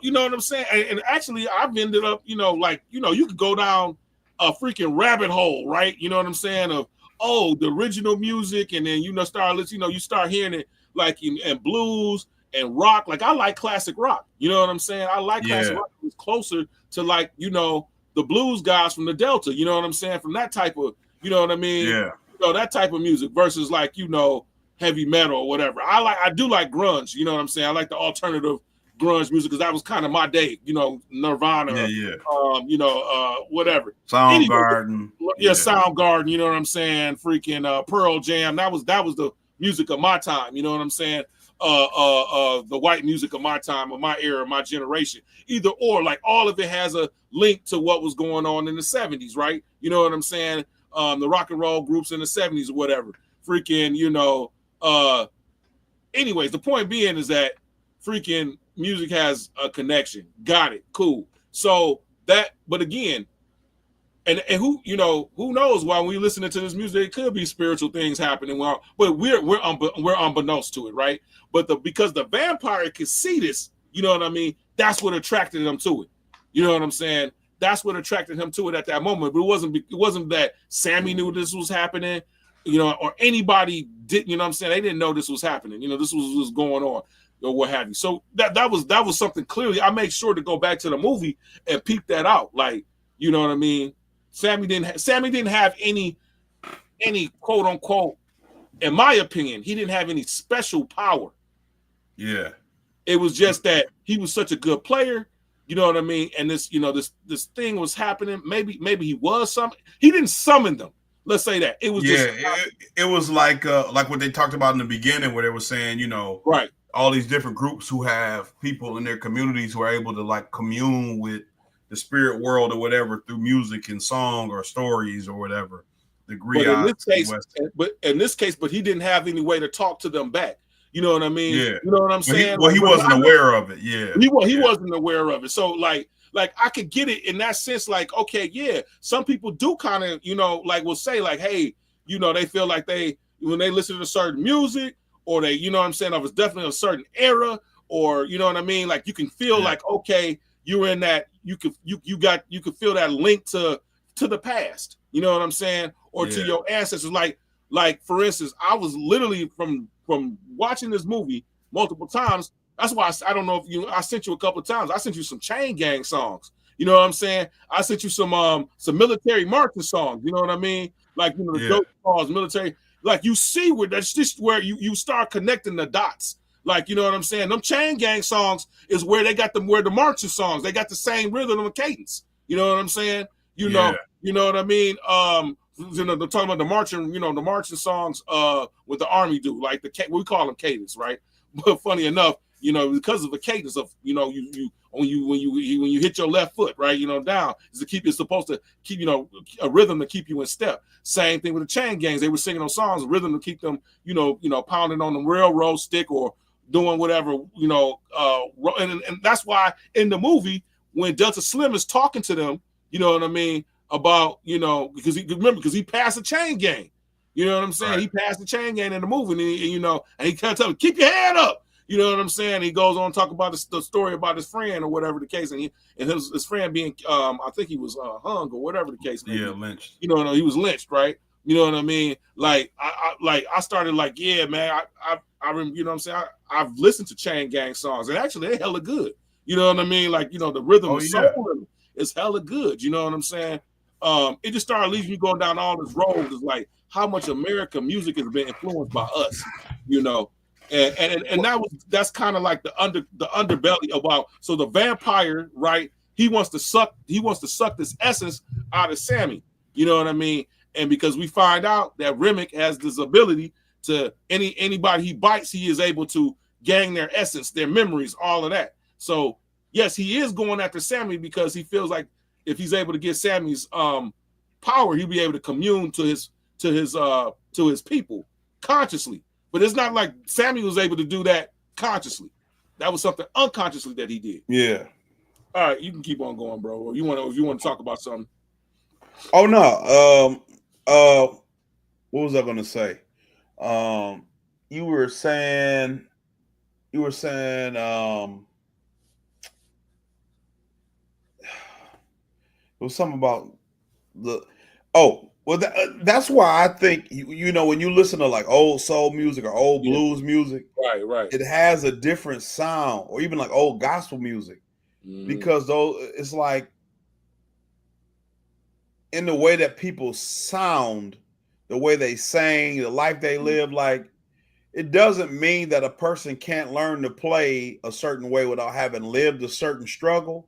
you know what I'm saying? And actually I've ended up, you could go down a freaking rabbit hole, right? You know what I'm saying? Of, the original music, and then start listening, you start hearing it like in blues and rock. Like I like classic rock. You know what I'm saying? I like classic rock. It's closer to the blues guys from the Delta. You know what I'm saying? From that type of, you know what I mean? Yeah. That type of music versus heavy metal or whatever. I do like grunge. You know what I'm saying? I like the alternative grunge music because that was kind of my day. Nirvana. Whatever. Soundgarden. Soundgarden. You know what I'm saying? Freaking Pearl Jam. That was the music of my time. You know what I'm saying? The white music of my time, of my era, my generation. Either or, like all of it has a link to what was going on in the 70s, right? You know what I'm saying? The rock and roll groups in the 70s or whatever. Freaking, anyways, the point being is that freaking music has a connection. Got it. Cool. So that, but again, and who knows why we listening to this music, it could be spiritual things happening. But we're unbeknownst to it, right? But because the vampire could see this, you know what I mean? That's what attracted him to it. You know what I'm saying? That's what attracted him to it at that moment. But it wasn't that Sammy knew this was happening, or anybody did. You know what I'm saying? They didn't know this was happening. This was going on, or what have you. So that was something clearly. I make sure to go back to the movie and peep that out. Like, you know what I mean? Sammy didn't have any quote unquote, in my opinion, he didn't have any special power. Yeah. It was just that he was such a good player, you know what I mean? And this, this thing was happening. Maybe he didn't summon them. Let's say that. It was it was like what they talked about in the beginning where they were saying, right, all these different groups who have people in their communities who are able to like commune with the spirit world or whatever through music and song or stories or whatever. But in this case, he didn't have any way to talk to them back. You know what I mean? Yeah. You know what I'm saying? He wasn't aware of it. Yeah. He wasn't aware of it. So like I could get it in that sense. Like, okay, yeah, some people do kind of, will say like, hey, they feel like when they listen to certain music or they, you know what I'm saying, of it's definitely a certain era or, you know what I mean? Like you can feel like, okay, you're in that, you could feel that link to the past, you know what I'm saying? Or to your ancestors. Like for instance, I was literally from watching this movie multiple times. That's why I don't know if I sent you a couple of times. I sent you some Chain Gang songs. You know what I'm saying? I sent you some military marching songs. You know what I mean? Like, the dope calls, military. Like you see where that's just where you start connecting the dots. Like, you know what I'm saying? Them Chain Gang songs is where they got where the marching songs, they got the same rhythm and cadence. You know what I'm saying? You know what I mean? they're talking about the marching, the marching songs with the army do, like we call them cadence, right? But funny enough, because of the cadence of you when you hit your left foot, right, down is to keep, it's supposed to keep, a rhythm to keep you in step. Same thing with the chain gangs. They were singing those songs, rhythm to keep them, pounding on the railroad stick or doing whatever, and that's why in the movie when Delta Slim is talking to them, you know what I mean, about, because he passed the chain gang. You know what I'm saying? Right. He passed the chain gang in the movie, and he kind of tell him, keep your head up. You know what I'm saying? He goes on to talk about the story about his friend or whatever the case, and his friend being, I think he was hung or whatever the case. Yeah, lynched. He was lynched, right? You know what I mean? Like I started like, yeah, man, I remember, you know what I'm saying? I've listened to chain gang songs, and actually they're hella good. You know what I mean? Like, the rhythm is hella good. You know what I'm saying? It just started leading you going down all this road. Is like how much American music has been influenced by us, and that's kind of like the underbelly about. So the vampire, right? He wants to suck this essence out of Sammy. You know what I mean? And because we find out that Remick has this ability to anybody he bites, he is able to gain their essence, their memories, all of that. So yes, he is going after Sammy because he feels like if he's able to get Sammy's power, he'll be able to commune to his people consciously. But it's not like Sammy was able to do that consciously. That was something unconsciously that he did. Yeah. All right, you can keep on going, bro. If you want to talk about something. Oh no. What was I going to say? You were saying. It was something about that's why I think when you listen to like old soul music or old blues music, right, it has a different sound, or even like old gospel music, because it's like in the way that people sound, the way they sing, the life they live, like it doesn't mean that a person can't learn to play a certain way without having lived a certain struggle.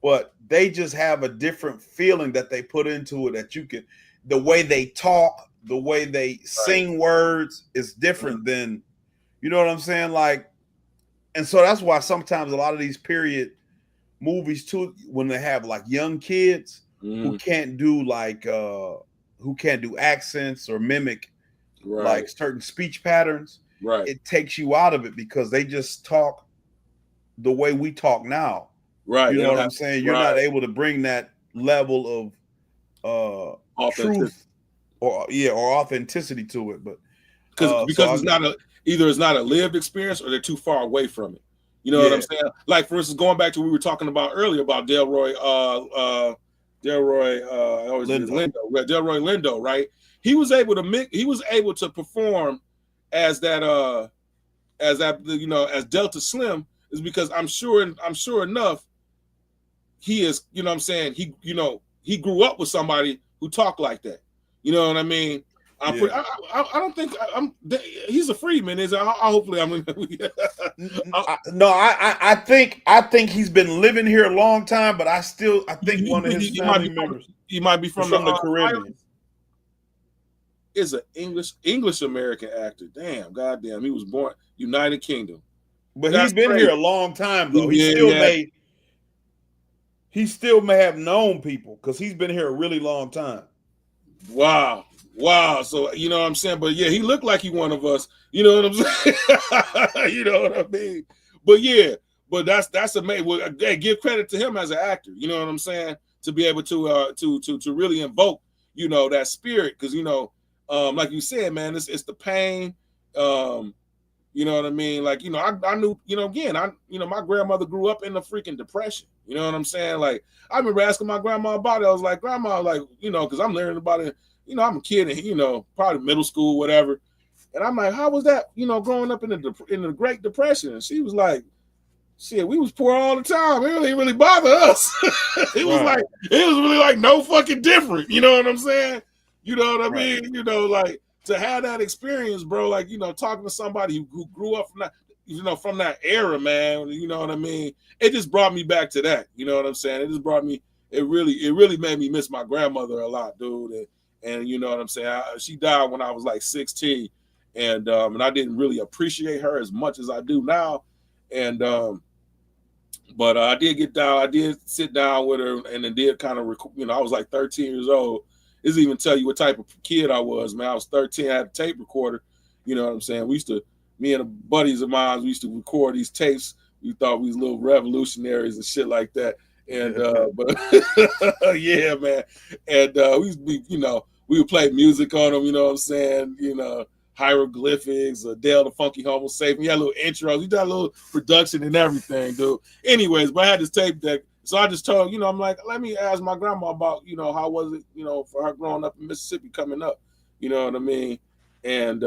But they just have a different feeling that they put into it, that you can, the way they talk, the way they sing words is different than, you know what I'm saying? Like, and so that's why sometimes a lot of these period movies too, when they have like young kids who can't do like, who can't do accents or mimic like certain speech patterns, it takes you out of it because they just talk the way we talk now. Right. You know what I'm saying? You're not able to bring that level of truth or authenticity to it. But because it's not a lived experience, or they're too far away from it. You know what I'm saying? Like, for instance, going back to what we were talking about earlier about Delroy Lindo, right? He was able to perform as as Delta Slim, is because I'm sure enough he is, you know what I'm saying, he grew up with somebody who talked like that. You know what I mean? I don't think he's a Freedman, is it? Hopefully I'm I think he's been living here a long time, but I think one of his family members, he might be from the Caribbean. Is an English American actor. Damn, goddamn, he was born United Kingdom. But he's been here a long time though. He still may have known people because he's been here a really long time. Wow. So you know what I'm saying? But yeah, he looked like he one of us. You know what I'm saying? You know what I mean? But yeah, but that's amazing. Well, give credit to him as an actor. You know what I'm saying? To be able to really invoke, that spirit, because like you said, man, it's the pain. You know what I mean? Like, I knew, again, my grandmother grew up in the freaking Depression. You know what I'm saying? Like, I remember asking my grandma about it. I was like, Grandma, like, because I'm learning about it. I'm a kid and, probably middle school, whatever. And I'm like, how was that, growing up in the Great Depression? And she was like, shit, we was poor all the time. It really, really bothered us. It was really like no fucking different. You know what I'm saying? You know what I mean? Like, to have that experience, bro, like, talking to somebody who grew up from that era, man, you know what I mean? It just brought me back to that. You know what I'm saying? It really made me miss my grandmother a lot, dude. and you know what I'm saying. She died when I was like 16, and I didn't really appreciate her as much as I do now, and but I did get down. I did sit down with her, and then did kind of, I was like 13 years old. This even tell you what type of kid I was, man. I was 13. I had a tape recorder. You know what I'm saying? Me and buddies of mine, we used to record these tapes. We thought we was little revolutionaries and shit like that. And but yeah, man. And we used to be, we would play music on them. You know what I'm saying? Hieroglyphics, Dale the Funky Homo Sapien. We had little intros. We did a little production and everything, dude. Anyways, but I had this tape deck. So I just told, I'm like, let me ask my grandma about, how was it, for her growing up in Mississippi coming up. You know what I mean? And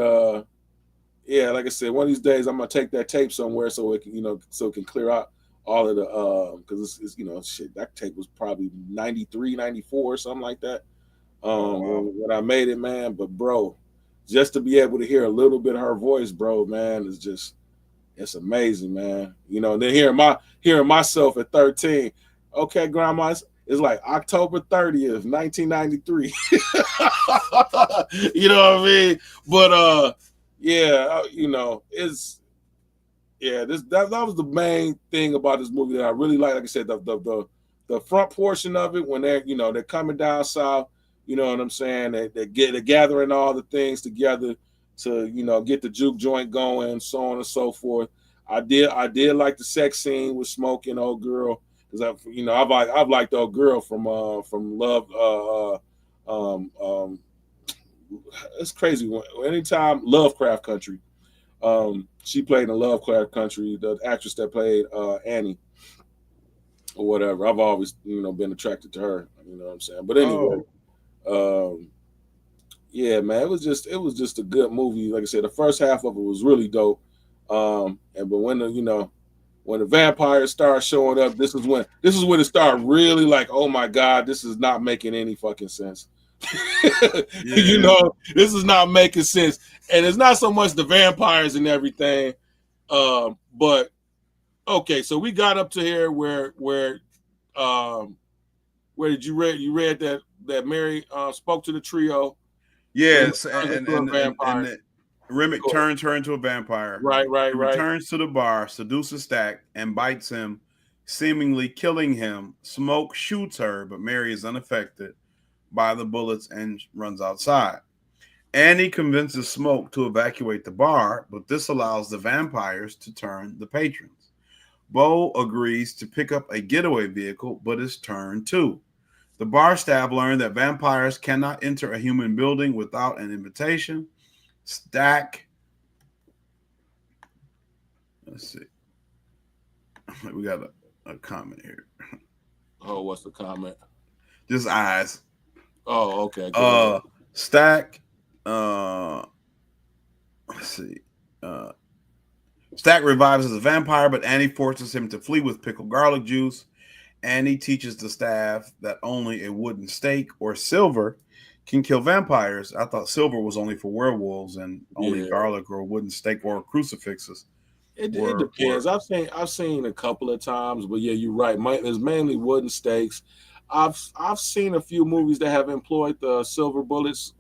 yeah, like I said, one of these days I'm gonna take that tape somewhere so it can, so it can clear out all of the because it's shit, that tape was probably 93, 94 or something like that. When I made it, man. But bro, just to be able to hear a little bit of her voice, bro, man, is just, it's amazing, man. And then hearing myself at 13. Okay, grandma, it's like October 30th, 1993. You know what I mean? But yeah, it's that was the main thing about this movie that I really like. Like I said, the front portion of it, when they're coming down south, you know what I'm saying? They're gathering all the things together to get the juke joint going, so on and so forth. I did like the sex scene with Smoke and old girl, because I've liked old girl from Love. It's crazy. Anytime Lovecraft Country, she played in Lovecraft Country, the actress that played Annie or whatever. I've always been attracted to her. You know what I'm saying? But anyway. Yeah, man, it was just a good movie. Like I said, the first half of it was really dope. But when the vampires start showing up, this is when it started really like, oh my God, this is not making any fucking sense. This is not making sense. And it's not so much the vampires and everything. But okay, so we got up to here where did you read that Mary spoke to the trio? Yes, and Remick turns her into a vampire. Right. Returns to the bar, seduces Stack, and bites him, seemingly killing him. Smoke shoots her, but Mary is unaffected by the bullets and runs outside. Annie convinces Smoke to evacuate the bar, but this allows the vampires to turn the patrons. Bo agrees to pick up a getaway vehicle, but is turned too. The bar staff learn that vampires cannot enter a human building without an invitation. Stack. Let's see. We got a comment here. Oh, what's the comment? Just eyes. Oh, okay. Stack. Let's see. Stack revives as a vampire, but Annie forces him to flee with pickled garlic juice. Annie teaches the staff that only a wooden stake or silver can kill vampires. I thought silver was only for werewolves, and only garlic or a wooden stake or crucifixes. It depends. I've seen a couple of times, but yeah, you're right. It's mainly wooden stakes. I've seen a few movies that have employed the silver bullets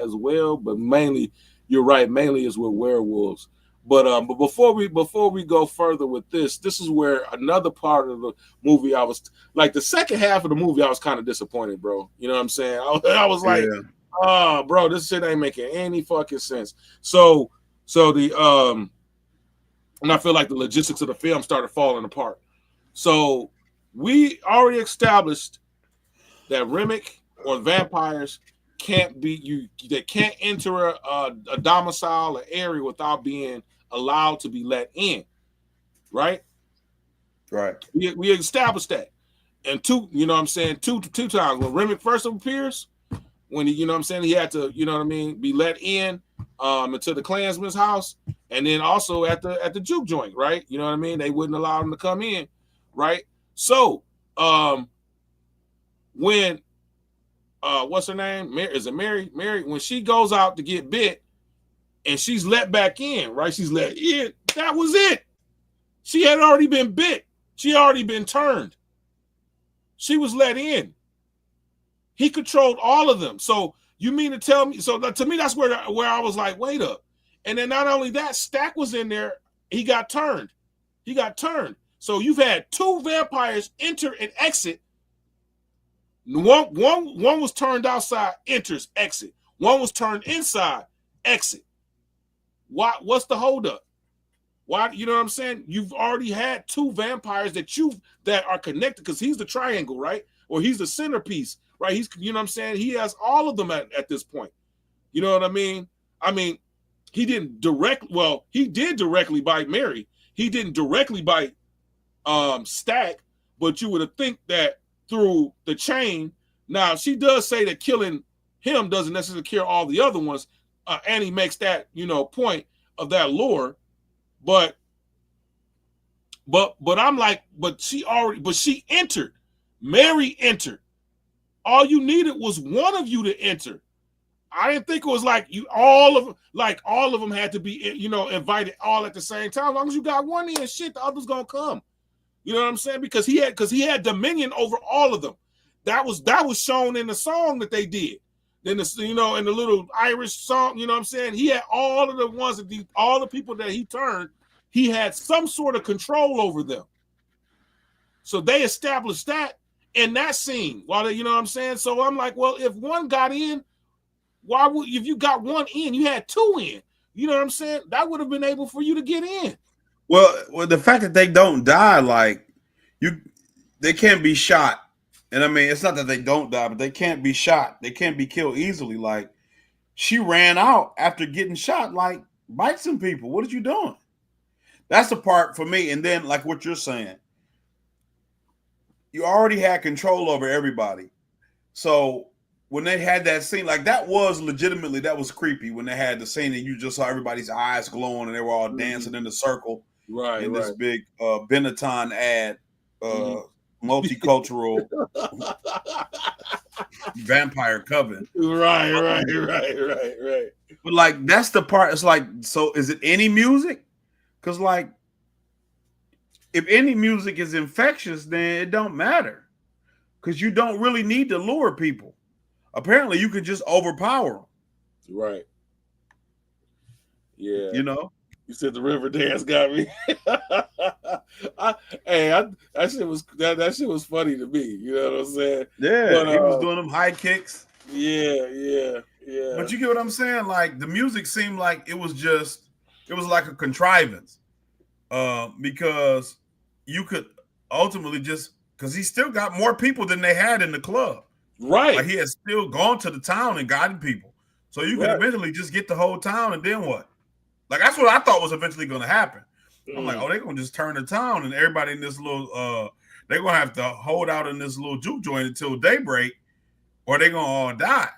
as well, but mainly, you're right. Mainly is with werewolves. But before we go further with this is where another part of the movie, I was like, the second half of the movie, I was kind of disappointed, bro. You know what I'm saying? I was like, oh, bro, this shit ain't making any fucking sense. So the and I feel like the logistics of the film started falling apart. So we already established that Remick or vampires can't be they can't enter a domicile, an area without being allowed to be let in, right? Right. We established that. And two times when Remick first appears, when he, he had to, be let in into the Klansman's house, and then also at the juke joint, right? You know what I mean? They wouldn't allow him to come in, right? So when what's her name? Is it Mary? Mary, when she goes out to get bit and she's let back in, right? She's let in. That was it. She had already been bit. She had already been turned. She was let in. He controlled all of them. So You mean to tell me? So to me, that's where I was like, wait up. And then not only that, Stack was in there. He got turned. So you've had two vampires enter and exit. One was turned outside, enters, exit. One was turned inside, exit. What's the holdup? Why? You know what I'm saying? You've already had two vampires that are connected because he's the triangle, right? Or he's the centerpiece, right? He's, you know what I'm saying? He has all of them at this point. You know what I mean? He didn't he did directly bite Mary. He didn't directly bite Stack, but you would think that through the chain. Now, she does say that killing him doesn't necessarily kill all the other ones. Annie makes that, point of that lore. But I'm like, she entered. Mary entered. All you needed was one of you to enter. I didn't think it was like all of them had to be, invited all at the same time. As long as you got one in, shit, the other's gonna come. You know what I'm saying? Because he had dominion over all of them. That was shown in the song that they did. Then in the little Irish song, you know what I'm saying? He had all of the ones that all the people that he turned, he had some sort of control over them. So they established that in that scene. While you know what I'm saying? So I'm like, well, if one got in, if you got one in, you had two in. You know what I'm saying? That would have been able for you to get in. Well, the fact that they don't die, they can't be shot. And I mean, it's not that they don't die, but they can't be shot. They can't be killed easily. Like, she ran out after getting shot, like, bite some people. What are you doing? That's the part for me. And then, like what you're saying, you already had control over everybody. So when they had that scene, like, that was creepy when they had the scene and you just saw everybody's eyes glowing and they were all dancing in a circle. Right. This big Benetton ad, multicultural vampire coven. Right. But like, that's the part. It's like, so is it any music? Because like, if any music is infectious, then it don't matter. Because you don't really need to lure people. Apparently, you can just overpower them. Right. Yeah. You said the river dance got me. That shit was funny to me. You know what I'm saying? Yeah, he was doing them high kicks. Yeah. But you get what I'm saying? Like, the music seemed like it was like a contrivance. Because you could ultimately because he still got more people than they had in the club. Right. Like, he had still gone to the town and gotten people. So you could eventually just get the whole town, and then what? Like, that's what I thought was eventually going to happen. I'm like, they're going to just turn the town, and everybody in this little, they're going to have to hold out in this little juke joint until daybreak, or they're going to all die.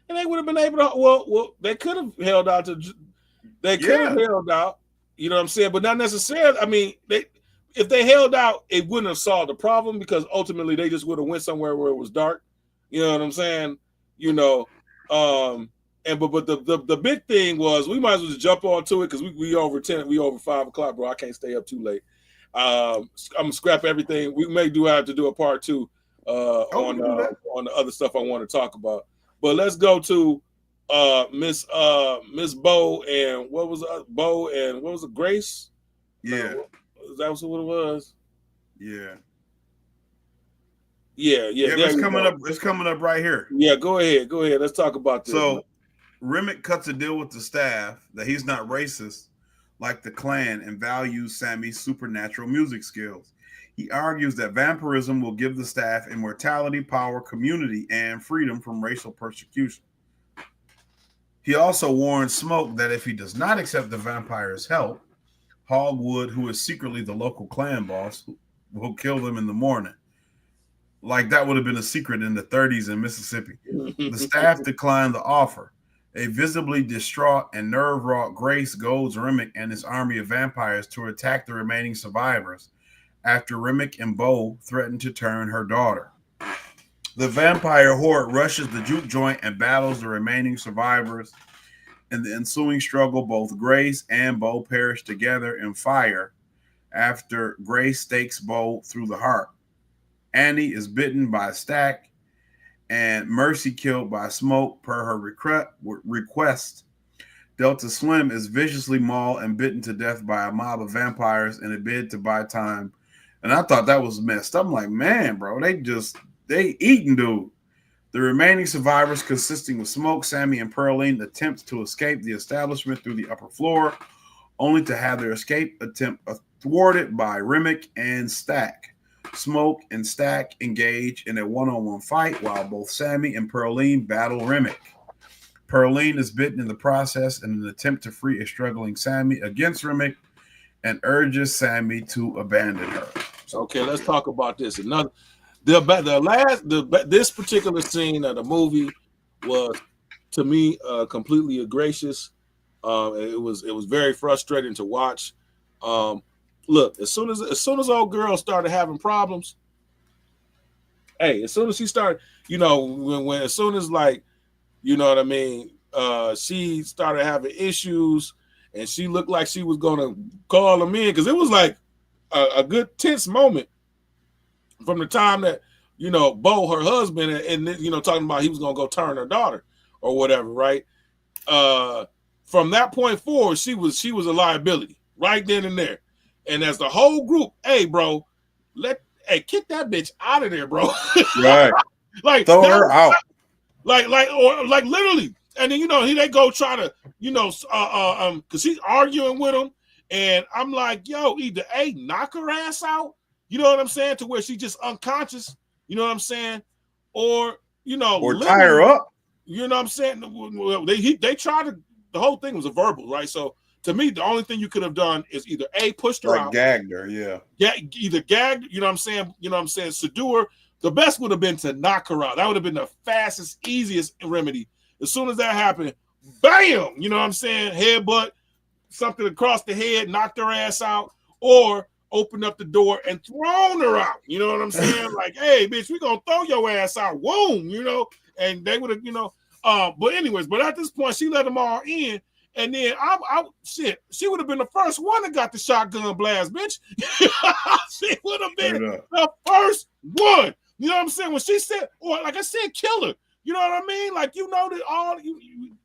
And they would have been able to, well, they could have held out held out, you know what I'm saying? But not necessarily. I mean, if they held out, it wouldn't have solved the problem, because ultimately they just would have went somewhere where it was dark. You know what I'm saying? But the big thing was, we might as well just jump onto it, because we over 5 o'clock, bro. I can't stay up too late. I'm gonna scrap everything. We may have to do a part 2 on the other stuff I want to talk about. But let's go to Miss Bo and what was it, Grace? Yeah. That was what it was. Yeah. It's coming up right here. Yeah, go ahead. Let's talk about this. So, Remick cuts a deal with the staff that he's not racist like the Klan and values Sammy's supernatural music skills. He argues that vampirism will give the staff immortality, power, community, and freedom from racial persecution. He also warns Smoke that if he does not accept the vampire's help, Hogwood, who is secretly the local Klan boss, will kill them in the morning. Like, that would have been a secret in the 30s in Mississippi. The staff declined the offer. A visibly distraught and nerve-wrought Grace goads Remick and his army of vampires to attack the remaining survivors after Remick and Bo threaten to turn her daughter. The vampire horde rushes the juke joint and battles the remaining survivors. In the ensuing struggle, both Grace and Bo perish together in fire after Grace stakes Bo through the heart. Annie is bitten by Stack, and Mercy killed by Smoke per her request. Delta Slim is viciously mauled and bitten to death by a mob of vampires in a bid to buy time. And I thought that was messed up. I'm like, man, bro, they eating dude. The remaining survivors, consisting of Smoke, Sammy, and Pearline, attempt to escape the establishment through the upper floor, only to have their escape attempt thwarted by Remick and Stack. Smoke and Stack engage in a one-on-one fight while both Sammy and Pearline battle Remick. Pearline is bitten in the process in an attempt to free a struggling Sammy against Remick and urges Sammy to abandon her. Okay, let's talk about this. This particular scene of the movie was, to me, completely gracious. It was very frustrating to watch. Look, as soon as old girl started having problems, as soon as she started, when as soon as, like, you know what I mean, she started having issues, and she looked like she was gonna call him in, because it was like a good tense moment from the time that, Bo, her husband, and talking about he was gonna go turn her daughter or whatever, right? From that point forward, she was a liability right then and there. And as the whole group, hey, bro, kick that bitch out of there, bro. Right. Like, throw her out. Like literally. And then, they go try to, because she's arguing with him. And I'm like, yo, either A, knock her ass out, you know what I'm saying, to where she's just unconscious, you know what I'm saying? Or, or tie her up. You know what I'm saying? They tried to, the whole thing was a verbal, right? So, to me, the only thing you could have done is either A, pushed her out. Gagged her, yeah. Either gagged, you know what I'm saying? Subdue her. The best would have been to knock her out. That would have been the fastest, easiest remedy. As soon as that happened, bam, you know what I'm saying? Headbutt, something across the head, knocked her ass out, or opened up the door and thrown her out. You know what I'm saying? Like, hey, bitch, we gonna throw your ass out. Boom, and they would have, but anyways, but at this point, she let them all in. And then she would have been the first one that got the shotgun blast, bitch. She would have been the first one. You know what I'm saying? When she said, or like I said, kill her. You know what I mean? Like,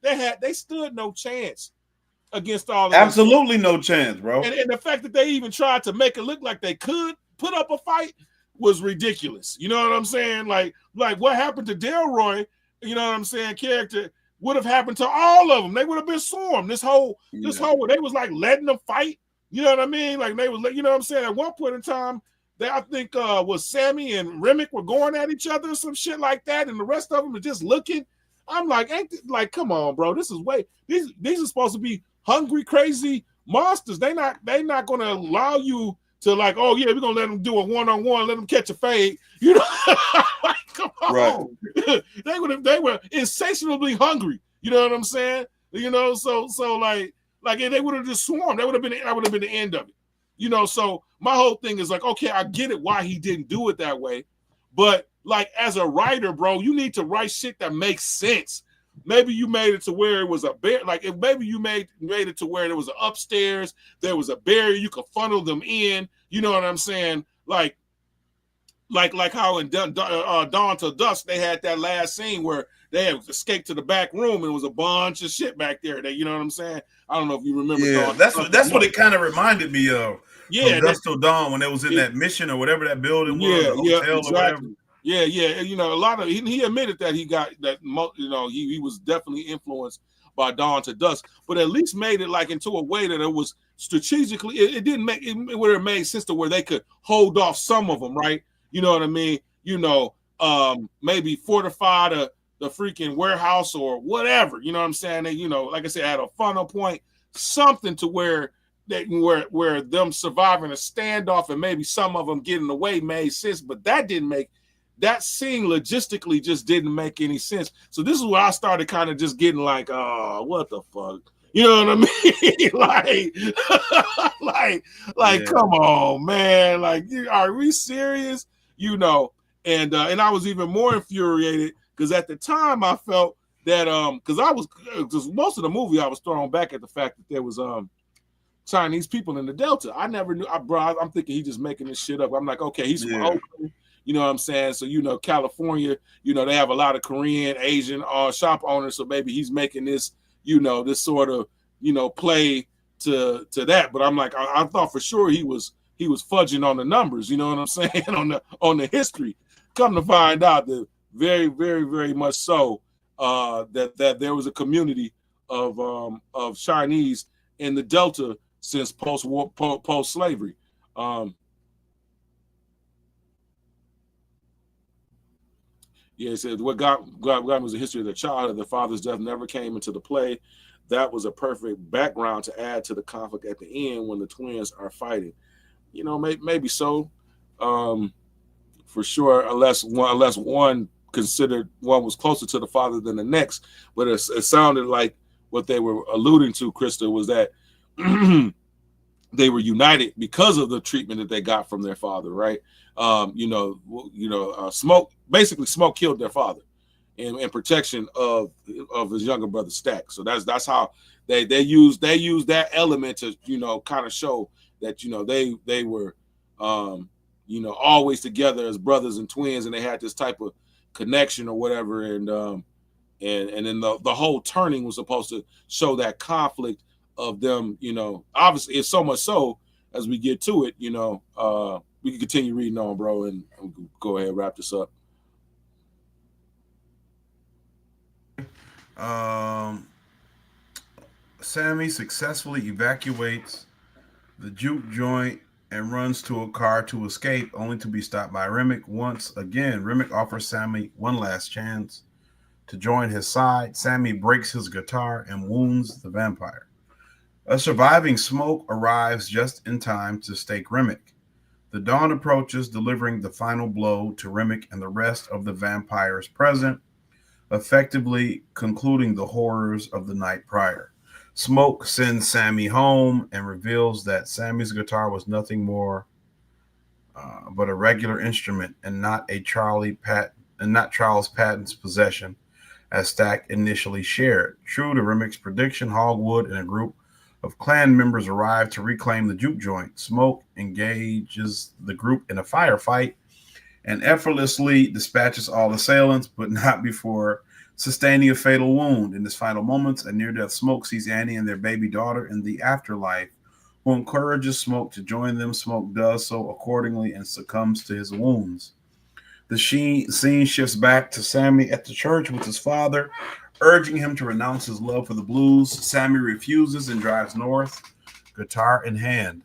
that they stood no chance against all of Absolutely no chance, bro. And the fact that they even tried to make it look like they could put up a fight was ridiculous. You know what I'm saying? Like what happened to Delroy, you know what I'm saying, character, would have happened to all of them. They would have been swarmed. This whole they was like letting them fight. You know what I mean? Like they was, you know what I'm saying? At one point in time, I think was Sammy and Remick were going at each other or some shit like that, and the rest of them are just looking. I'm like, come on, bro. This is these are supposed to be hungry, crazy monsters. They not gonna allow you to, like, oh yeah, we're gonna let them do a one-on-one, let them catch a fade. You know, like, come on. Right. they were insatiably hungry. You know what I'm saying? So like they would have just swarmed. That would have been the end of it. So my whole thing is like, okay, I get it why he didn't do it that way, but like as a writer, bro, you need to write shit that makes sense. Maybe you made it to where it was a bear. Like if maybe you made it to where there was an upstairs, there was a barrier, you could funnel them in. You know what I'm saying? Like how in Dawn to Dusk they had that last scene where they had escaped to the back room and it was a bunch of shit back there. You know what I'm saying? I don't know if you remember. Yeah, that's what it kind of reminded me of. Yeah, from Dusk Till Dawn when they was in that mission or whatever that building was, the hotel exactly. or whatever. Yeah. A lot of he admitted that he got that. He was definitely influenced by Dawn to Dusk, but at least made it like into a way that it was strategically. It didn't make it would have made sense to where they could hold off some of them, right? You know what I mean? Maybe fortify the freaking warehouse or whatever. You know what I'm saying? They, like I said, had a funnel point, something to where where them surviving a standoff and maybe some of them getting away made sense, but that didn't make. That scene logistically just didn't make any sense. So this is where I started kind of just getting like, oh, what the fuck? You know what I mean? like, come on, man. Like, are we serious? And I was even more infuriated because at the time I felt that because most of the movie I was thrown back at the fact that there was Chinese people in the Delta. I never knew. I'm thinking he's just making this shit up. I'm like, okay, he's from Oakland. You know what I'm saying? So, California, they have a lot of Korean, Asian shop owners. So maybe he's making this, this sort of, play to that. But I'm like, I thought for sure he was fudging on the numbers. You know what I'm saying? on the history. Come to find out that very, very, very much so that there was a community of Chinese in the Delta since post slavery. Yeah, it said what God was the history of their childhood. Their father's death never came into the play. That was a perfect background to add to the conflict at the end when the twins are fighting. Maybe so, for sure, unless one considered one was closer to the father than the next. But it sounded like what they were alluding to, Krista, was that they were united because of the treatment that they got from their father, right? Smoke killed their father in protection of his younger brother Stack. So that's how they use that element to kind of show that they were always together as brothers and twins, and they had this type of connection or whatever, and then the whole turning was supposed to show that conflict of them. Obviously it's so much so as we get to it, we can continue reading on, bro, and go ahead and wrap this up. Sammy successfully evacuates the juke joint and runs to a car to escape, only to be stopped by Remick. Once again, Remick offers Sammy one last chance to join his side. Sammy breaks his guitar and wounds the vampire. A surviving Smoke arrives just in time to stake Remick. The dawn approaches, delivering the final blow to Remick and the rest of the vampires present, effectively concluding the horrors of the night prior. Smoke sends Sammy home and reveals that Sammy's guitar was nothing more but a regular instrument and not Charles Patton's possession, as Stack initially shared. True to Remick's prediction, Hogwood and a group of clan members arrive to reclaim the juke joint. Smoke engages the group in a firefight and effortlessly dispatches all assailants, but not before sustaining a fatal wound. In his final moments, a near-death Smoke sees Annie and their baby daughter in the afterlife, who encourages Smoke to join them. Smoke does so accordingly and succumbs to his wounds. The scene shifts back to Sammy at the church with his father, urging him to renounce his love for the blues. Sammy refuses and drives north, guitar in hand.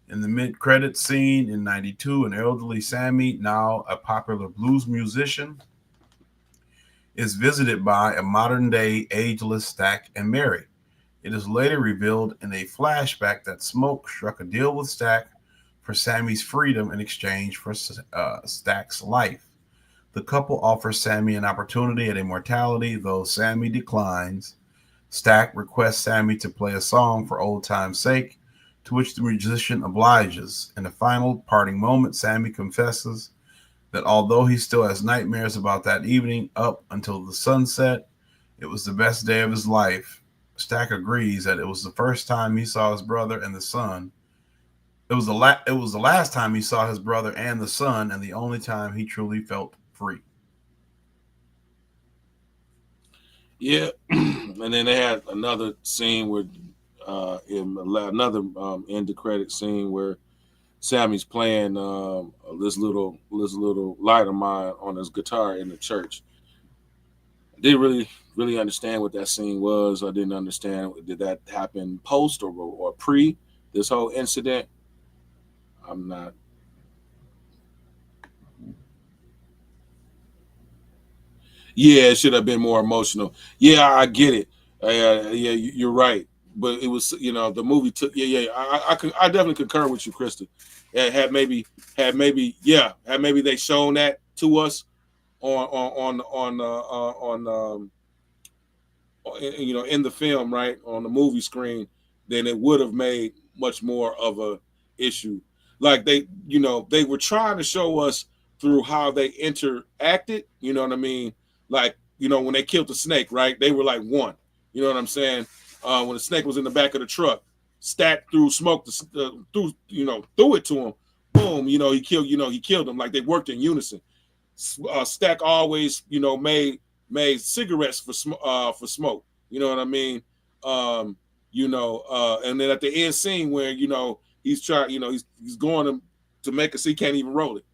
In the mid-credits scene in '92, an elderly Sammy, now a popular blues musician, is visited by a modern-day ageless Stack and Mary. It is later revealed in a flashback that Smoke struck a deal with Stack for Sammy's freedom in exchange for Stack's life. The couple offers Sammy an opportunity at immortality, though Sammy declines. Stack requests Sammy to play a song for old time's sake, to which the musician obliges. In a final parting moment, Sammy confesses that although he still has nightmares about that evening up until the sunset, it was the best day of his life. Stack agrees that it was the first time he saw his brother and the sun. It was the last time he saw his brother and the sun, and the only time he truly felt free. Yeah, and then they had another scene where, another end of credit scene where Sammy's playing this little light of mine on his guitar in the church. I didn't really understand what that scene was. I didn't understand, did that happen post or pre this whole incident? I'm not. Yeah, it should have been more emotional. Yeah, I get it. Yeah, you're right. But it was, the movie took. Yeah. I definitely concur with you, Krista. Had maybe they shown that to us on in the film, right, on the movie screen, then it would have made much more of a issue. Like they were trying to show us through how they interacted. You know what I mean? Like when they killed the snake, right? They were like one. You know what I'm saying? When the snake was in the back of the truck, Stack threw smoke, threw it to him. boom, he killed them. Like they worked in unison. Stack always, made cigarettes for smoke. You know what I mean? And then at the end scene where he's trying, he's going to make us, he can't even roll it.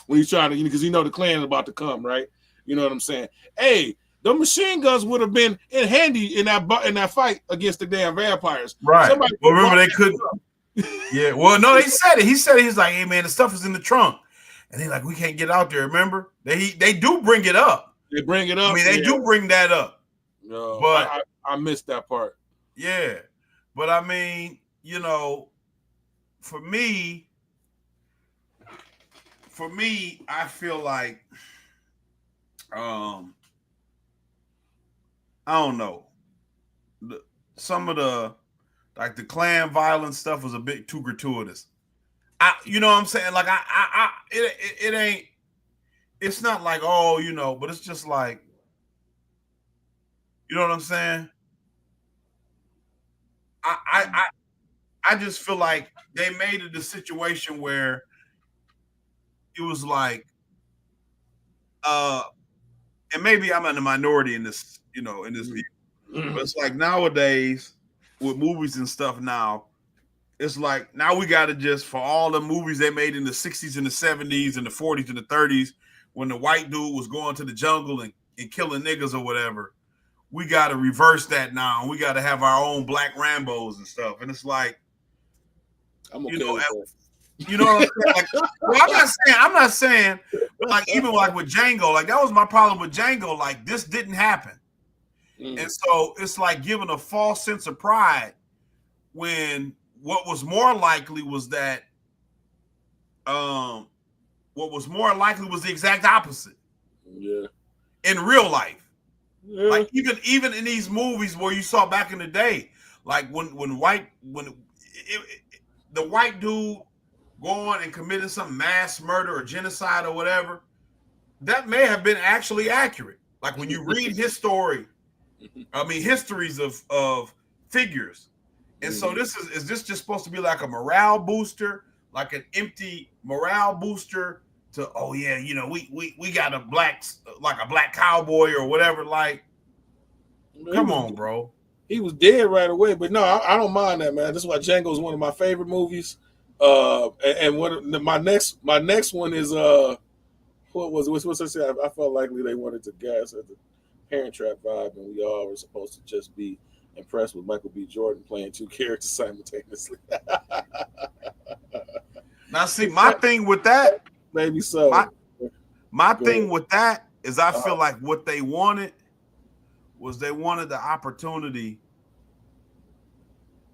When he's trying to, because the Klan is about to come, right? You know what I'm saying? Hey, the machine guns would have been in handy in that fight against the damn vampires. Right. Well, remember they couldn't. Yeah. Well, no, they said it. He said it. He's like, hey man, the stuff is in the trunk, and they're like, we can't get out there. Remember? They do bring it up. They bring it up. I mean, they do bring that up. No, but I missed that part. Yeah, but I mean, for me, I feel like, I don't know, some of the like the Klan violence stuff was a bit too gratuitous. You know what I'm saying? Like it ain't. It's not like but it's just like, you know what I'm saying? I just feel like they made it a situation where it was like, and maybe I'm in the minority in this, in this view. But it's like nowadays with movies and stuff now, it's like now we got to just, for all the movies they made in the 60s and the 70s and the 40s and the 30s, when the white dude was going to the jungle and killing niggas or whatever, we got to reverse that now. We got to have our own black Rambos and stuff. And it's like, I'm okay you know what I'm saying? Like, well, I'm not saying, like, even like with Django, like that was my problem with Django. Like this didn't happen. And so it's like giving a false sense of pride when what was more likely was that, what was more likely was the exact opposite. Yeah. In real life. Yeah. Like even in these movies where you saw back in the day, like when the white dude going and committing some mass murder or genocide or whatever, that may have been actually accurate. Like when you read his story, histories of figures. And so is this just supposed to be like a morale booster, like an empty morale booster to, oh yeah, we got a black cowboy or whatever. Like, come on, bro. He was dead right away, but no, I don't mind that, man. That's why Django is one of my favorite movies. And my next one is what's I say? I felt likely they wanted to gas at the Parent Trap vibe, and we all were supposed to just be impressed with Michael B. Jordan playing two characters simultaneously. Now, see, my thing with that, maybe so. My thing with that is I feel like what they wanted was they wanted the opportunity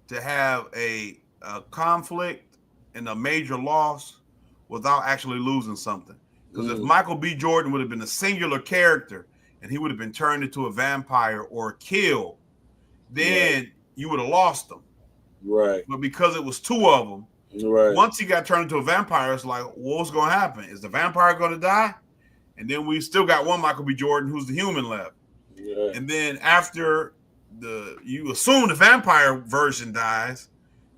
to have a conflict and a major loss without actually losing something. Because if Michael B. Jordan would have been a singular character and he would have been turned into a vampire or killed, then you would have lost him. Right. But because it was two of them, once he got turned into a vampire, it's like, what's going to happen? Is the vampire going to die? And then we still got one Michael B. Jordan who's the human left. Yeah. And then after you assume the vampire version dies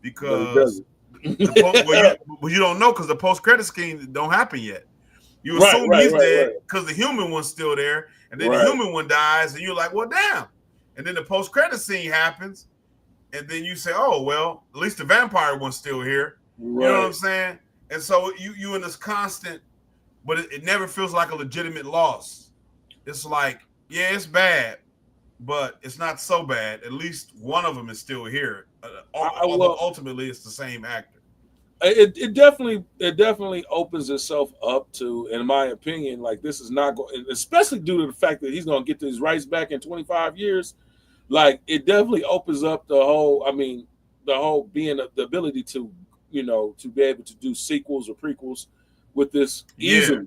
because you don't know because the post-credit scheme don't happen yet. You assume he's dead because the human one's still there, and then the human one dies, and you're like, well, damn. And then the post-credit scene happens, and then you say, oh, well, at least the vampire one's still here. You know what I'm saying? And so you in this constant, but it never feels like a legitimate loss. It's like, yeah, it's bad, but it's not so bad. At least one of them is still here. Ultimately, it's the same actor. It definitely opens itself up to, in my opinion, like this is not going, especially due to the fact that he's going to get his rights back in 25 years. Like it definitely opens up the whole being the ability to, to be able to do sequels or prequels with this easily.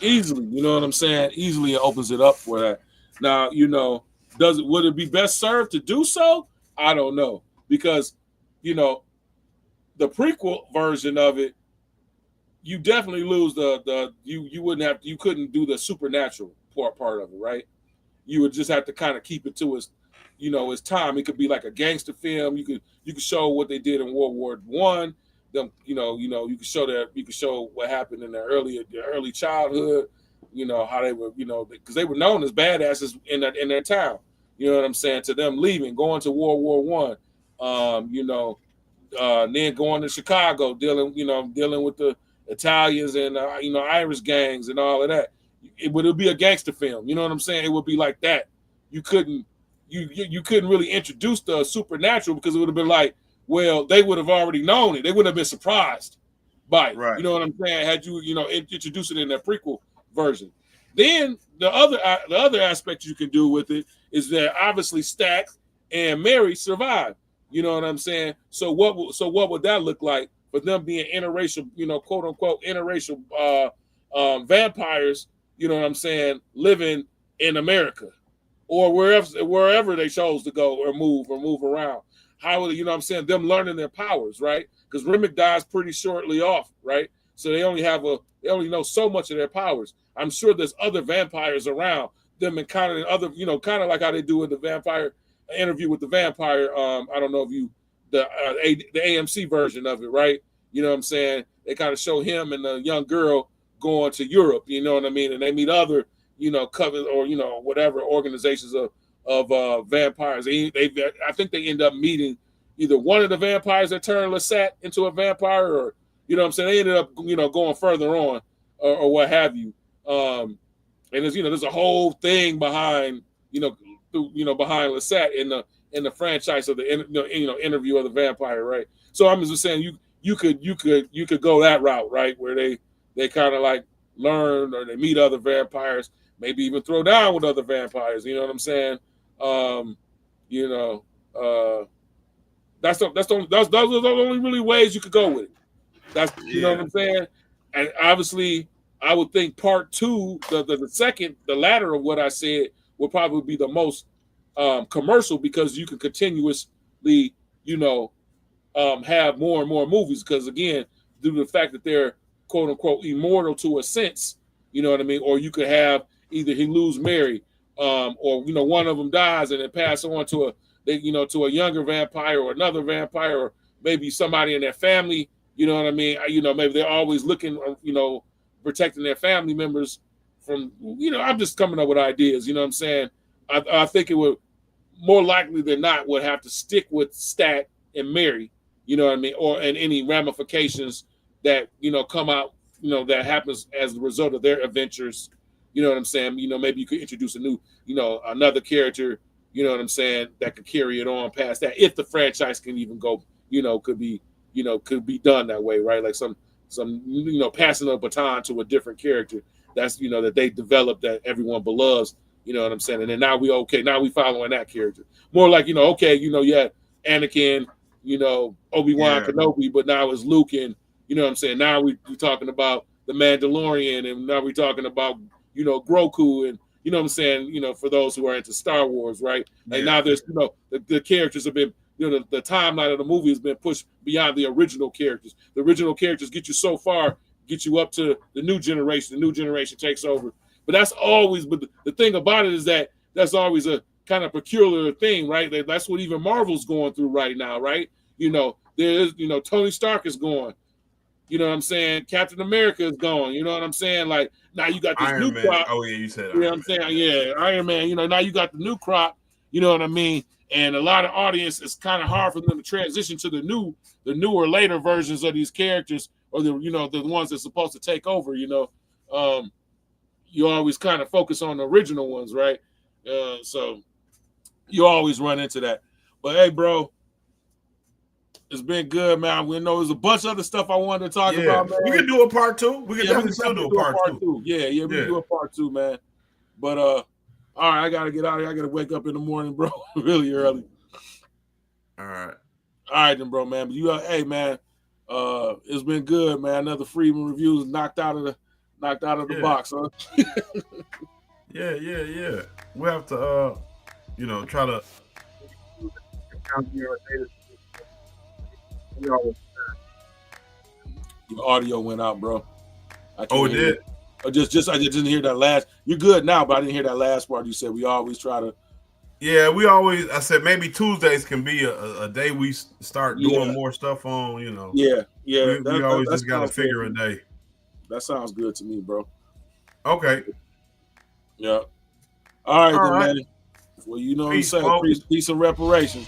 You know what I'm saying? Easily it opens it up for that. Now, would it be best served to do so? I don't know, because, the prequel version of it, you definitely lose you couldn't do the supernatural part of it, right? You would just have to kind of keep it to its time. It could be like a gangster film. You could show what they did in World War I, them, you can show what happened in their early childhood, how they were, because they were known as badasses in their town. You know what I'm saying? To them leaving, going to World War One, then going to Chicago, dealing with the Italians and Irish gangs and all of that. It would be a gangster film. You know what I'm saying? It would be like that. You couldn't really introduce the supernatural because it would have been like, well, they would have already known it. They wouldn't have been surprised by it. Right. You know what I'm saying? Had you introduce it in that prequel version. Then the other aspect you can do with it is that obviously Stack and Mary survived. You know what I'm saying? So what would that look like for them being interracial, quote unquote interracial vampires? You know what I'm saying? Living in America or wherever they chose to go or move around. How would them learning their powers, right? Because Remick dies pretty shortly off, right? So they only know so much of their powers. I'm sure there's other vampires around them encountering other, kind of like how they do in the vampire interview with the vampire. I don't know if the AMC version of it, right? You know what I'm saying? They kind of show him and the young girl going to Europe, you know what I mean? And they meet other, covers or whatever organizations of vampires. I think they end up meeting either one of the vampires that turned Lestat into a vampire, or what I'm saying, they ended up going further on or what have you. And there's a whole thing behind behind Lestat in the franchise of the interview of the vampire, right? So I'm just saying you could go that route, right, where they kind of like learn or they meet other vampires, maybe even throw down with other vampires. You know what I'm saying? Those are the only really ways you could go with it. That's you know what I'm saying? And obviously, I would think part two, the second, the latter of what I said, will probably be the most commercial because you can continuously, have more and more movies. Because again, due to the fact that they're quote unquote immortal to a sense, you know what I mean? Or you could have either he lose Mary, or one of them dies and then pass on to a younger vampire or another vampire, or maybe somebody in their family. You know what I mean? Maybe they're always looking, protecting their family members from, I'm just coming up with ideas. You know what I'm saying? I think it would more likely than not would have to stick with Stack and Mary. You know what I mean? And any ramifications that come out, that happens as a result of their adventures. You know what I'm saying? Maybe you could introduce a new, another character. You know what I'm saying? That could carry it on past that, if the franchise can even go. Could be done that way, right? Like some passing a baton to a different character that's that they developed that everyone beloves. You know what I'm saying? And then now we following that character. More like, you had Anakin, Obi-Wan Kenobi, but now it's Luke, and you know what I'm saying? Now we're talking about the Mandalorian, and now we're talking about, Grogu, and you know what I'm saying, for those who are into Star Wars, right? And now there's, the characters have been, the timeline of the movie has been pushed beyond the original characters. The original characters get you so far, get you up to the new generation. The new generation takes over. But the thing about it is that that's always a kind of peculiar thing, right? That's what even Marvel's going through right now, right? There's, Tony Stark is gone. You know what I'm saying? Captain America is gone. You know what I'm saying? Like, now you got this Iron new Man. crop. Oh, yeah, you said You know what I'm saying? Yeah, Iron Man. Now you got the new crop. You know what I mean? And a lot of audience, it's kind of hard for them to transition to the newer, later versions of these characters, or the ones that's supposed to take over. You always kind of focus on the original ones, right? So you always run into that. But hey, bro, it's been good, man. We know there's a bunch of other stuff I wanted to talk about, man. We can do a part two. We can definitely still do a part two. Yeah, we can do a part two, man. But all right, I gotta get out of here. I gotta wake up in the morning, bro, really early. All right, then, bro, man. But hey, man, it's been good, man. Another Freedmen reviews knocked out of the box, huh? Yeah. We have to, try to. Your audio went out, bro. Oh, it did. I just didn't hear that last. You're good now, but I didn't hear that last part. You said we always try to Yeah, I said maybe Tuesdays can be a day we start doing Yeah, more stuff on. You know, yeah. we always That just got to sounds fair figure to a me. day. That sounds good to me, bro. Okay. Yeah. All right All then, right. man. Well, you know what I'm Peace, saying. folks. Peace and reparations.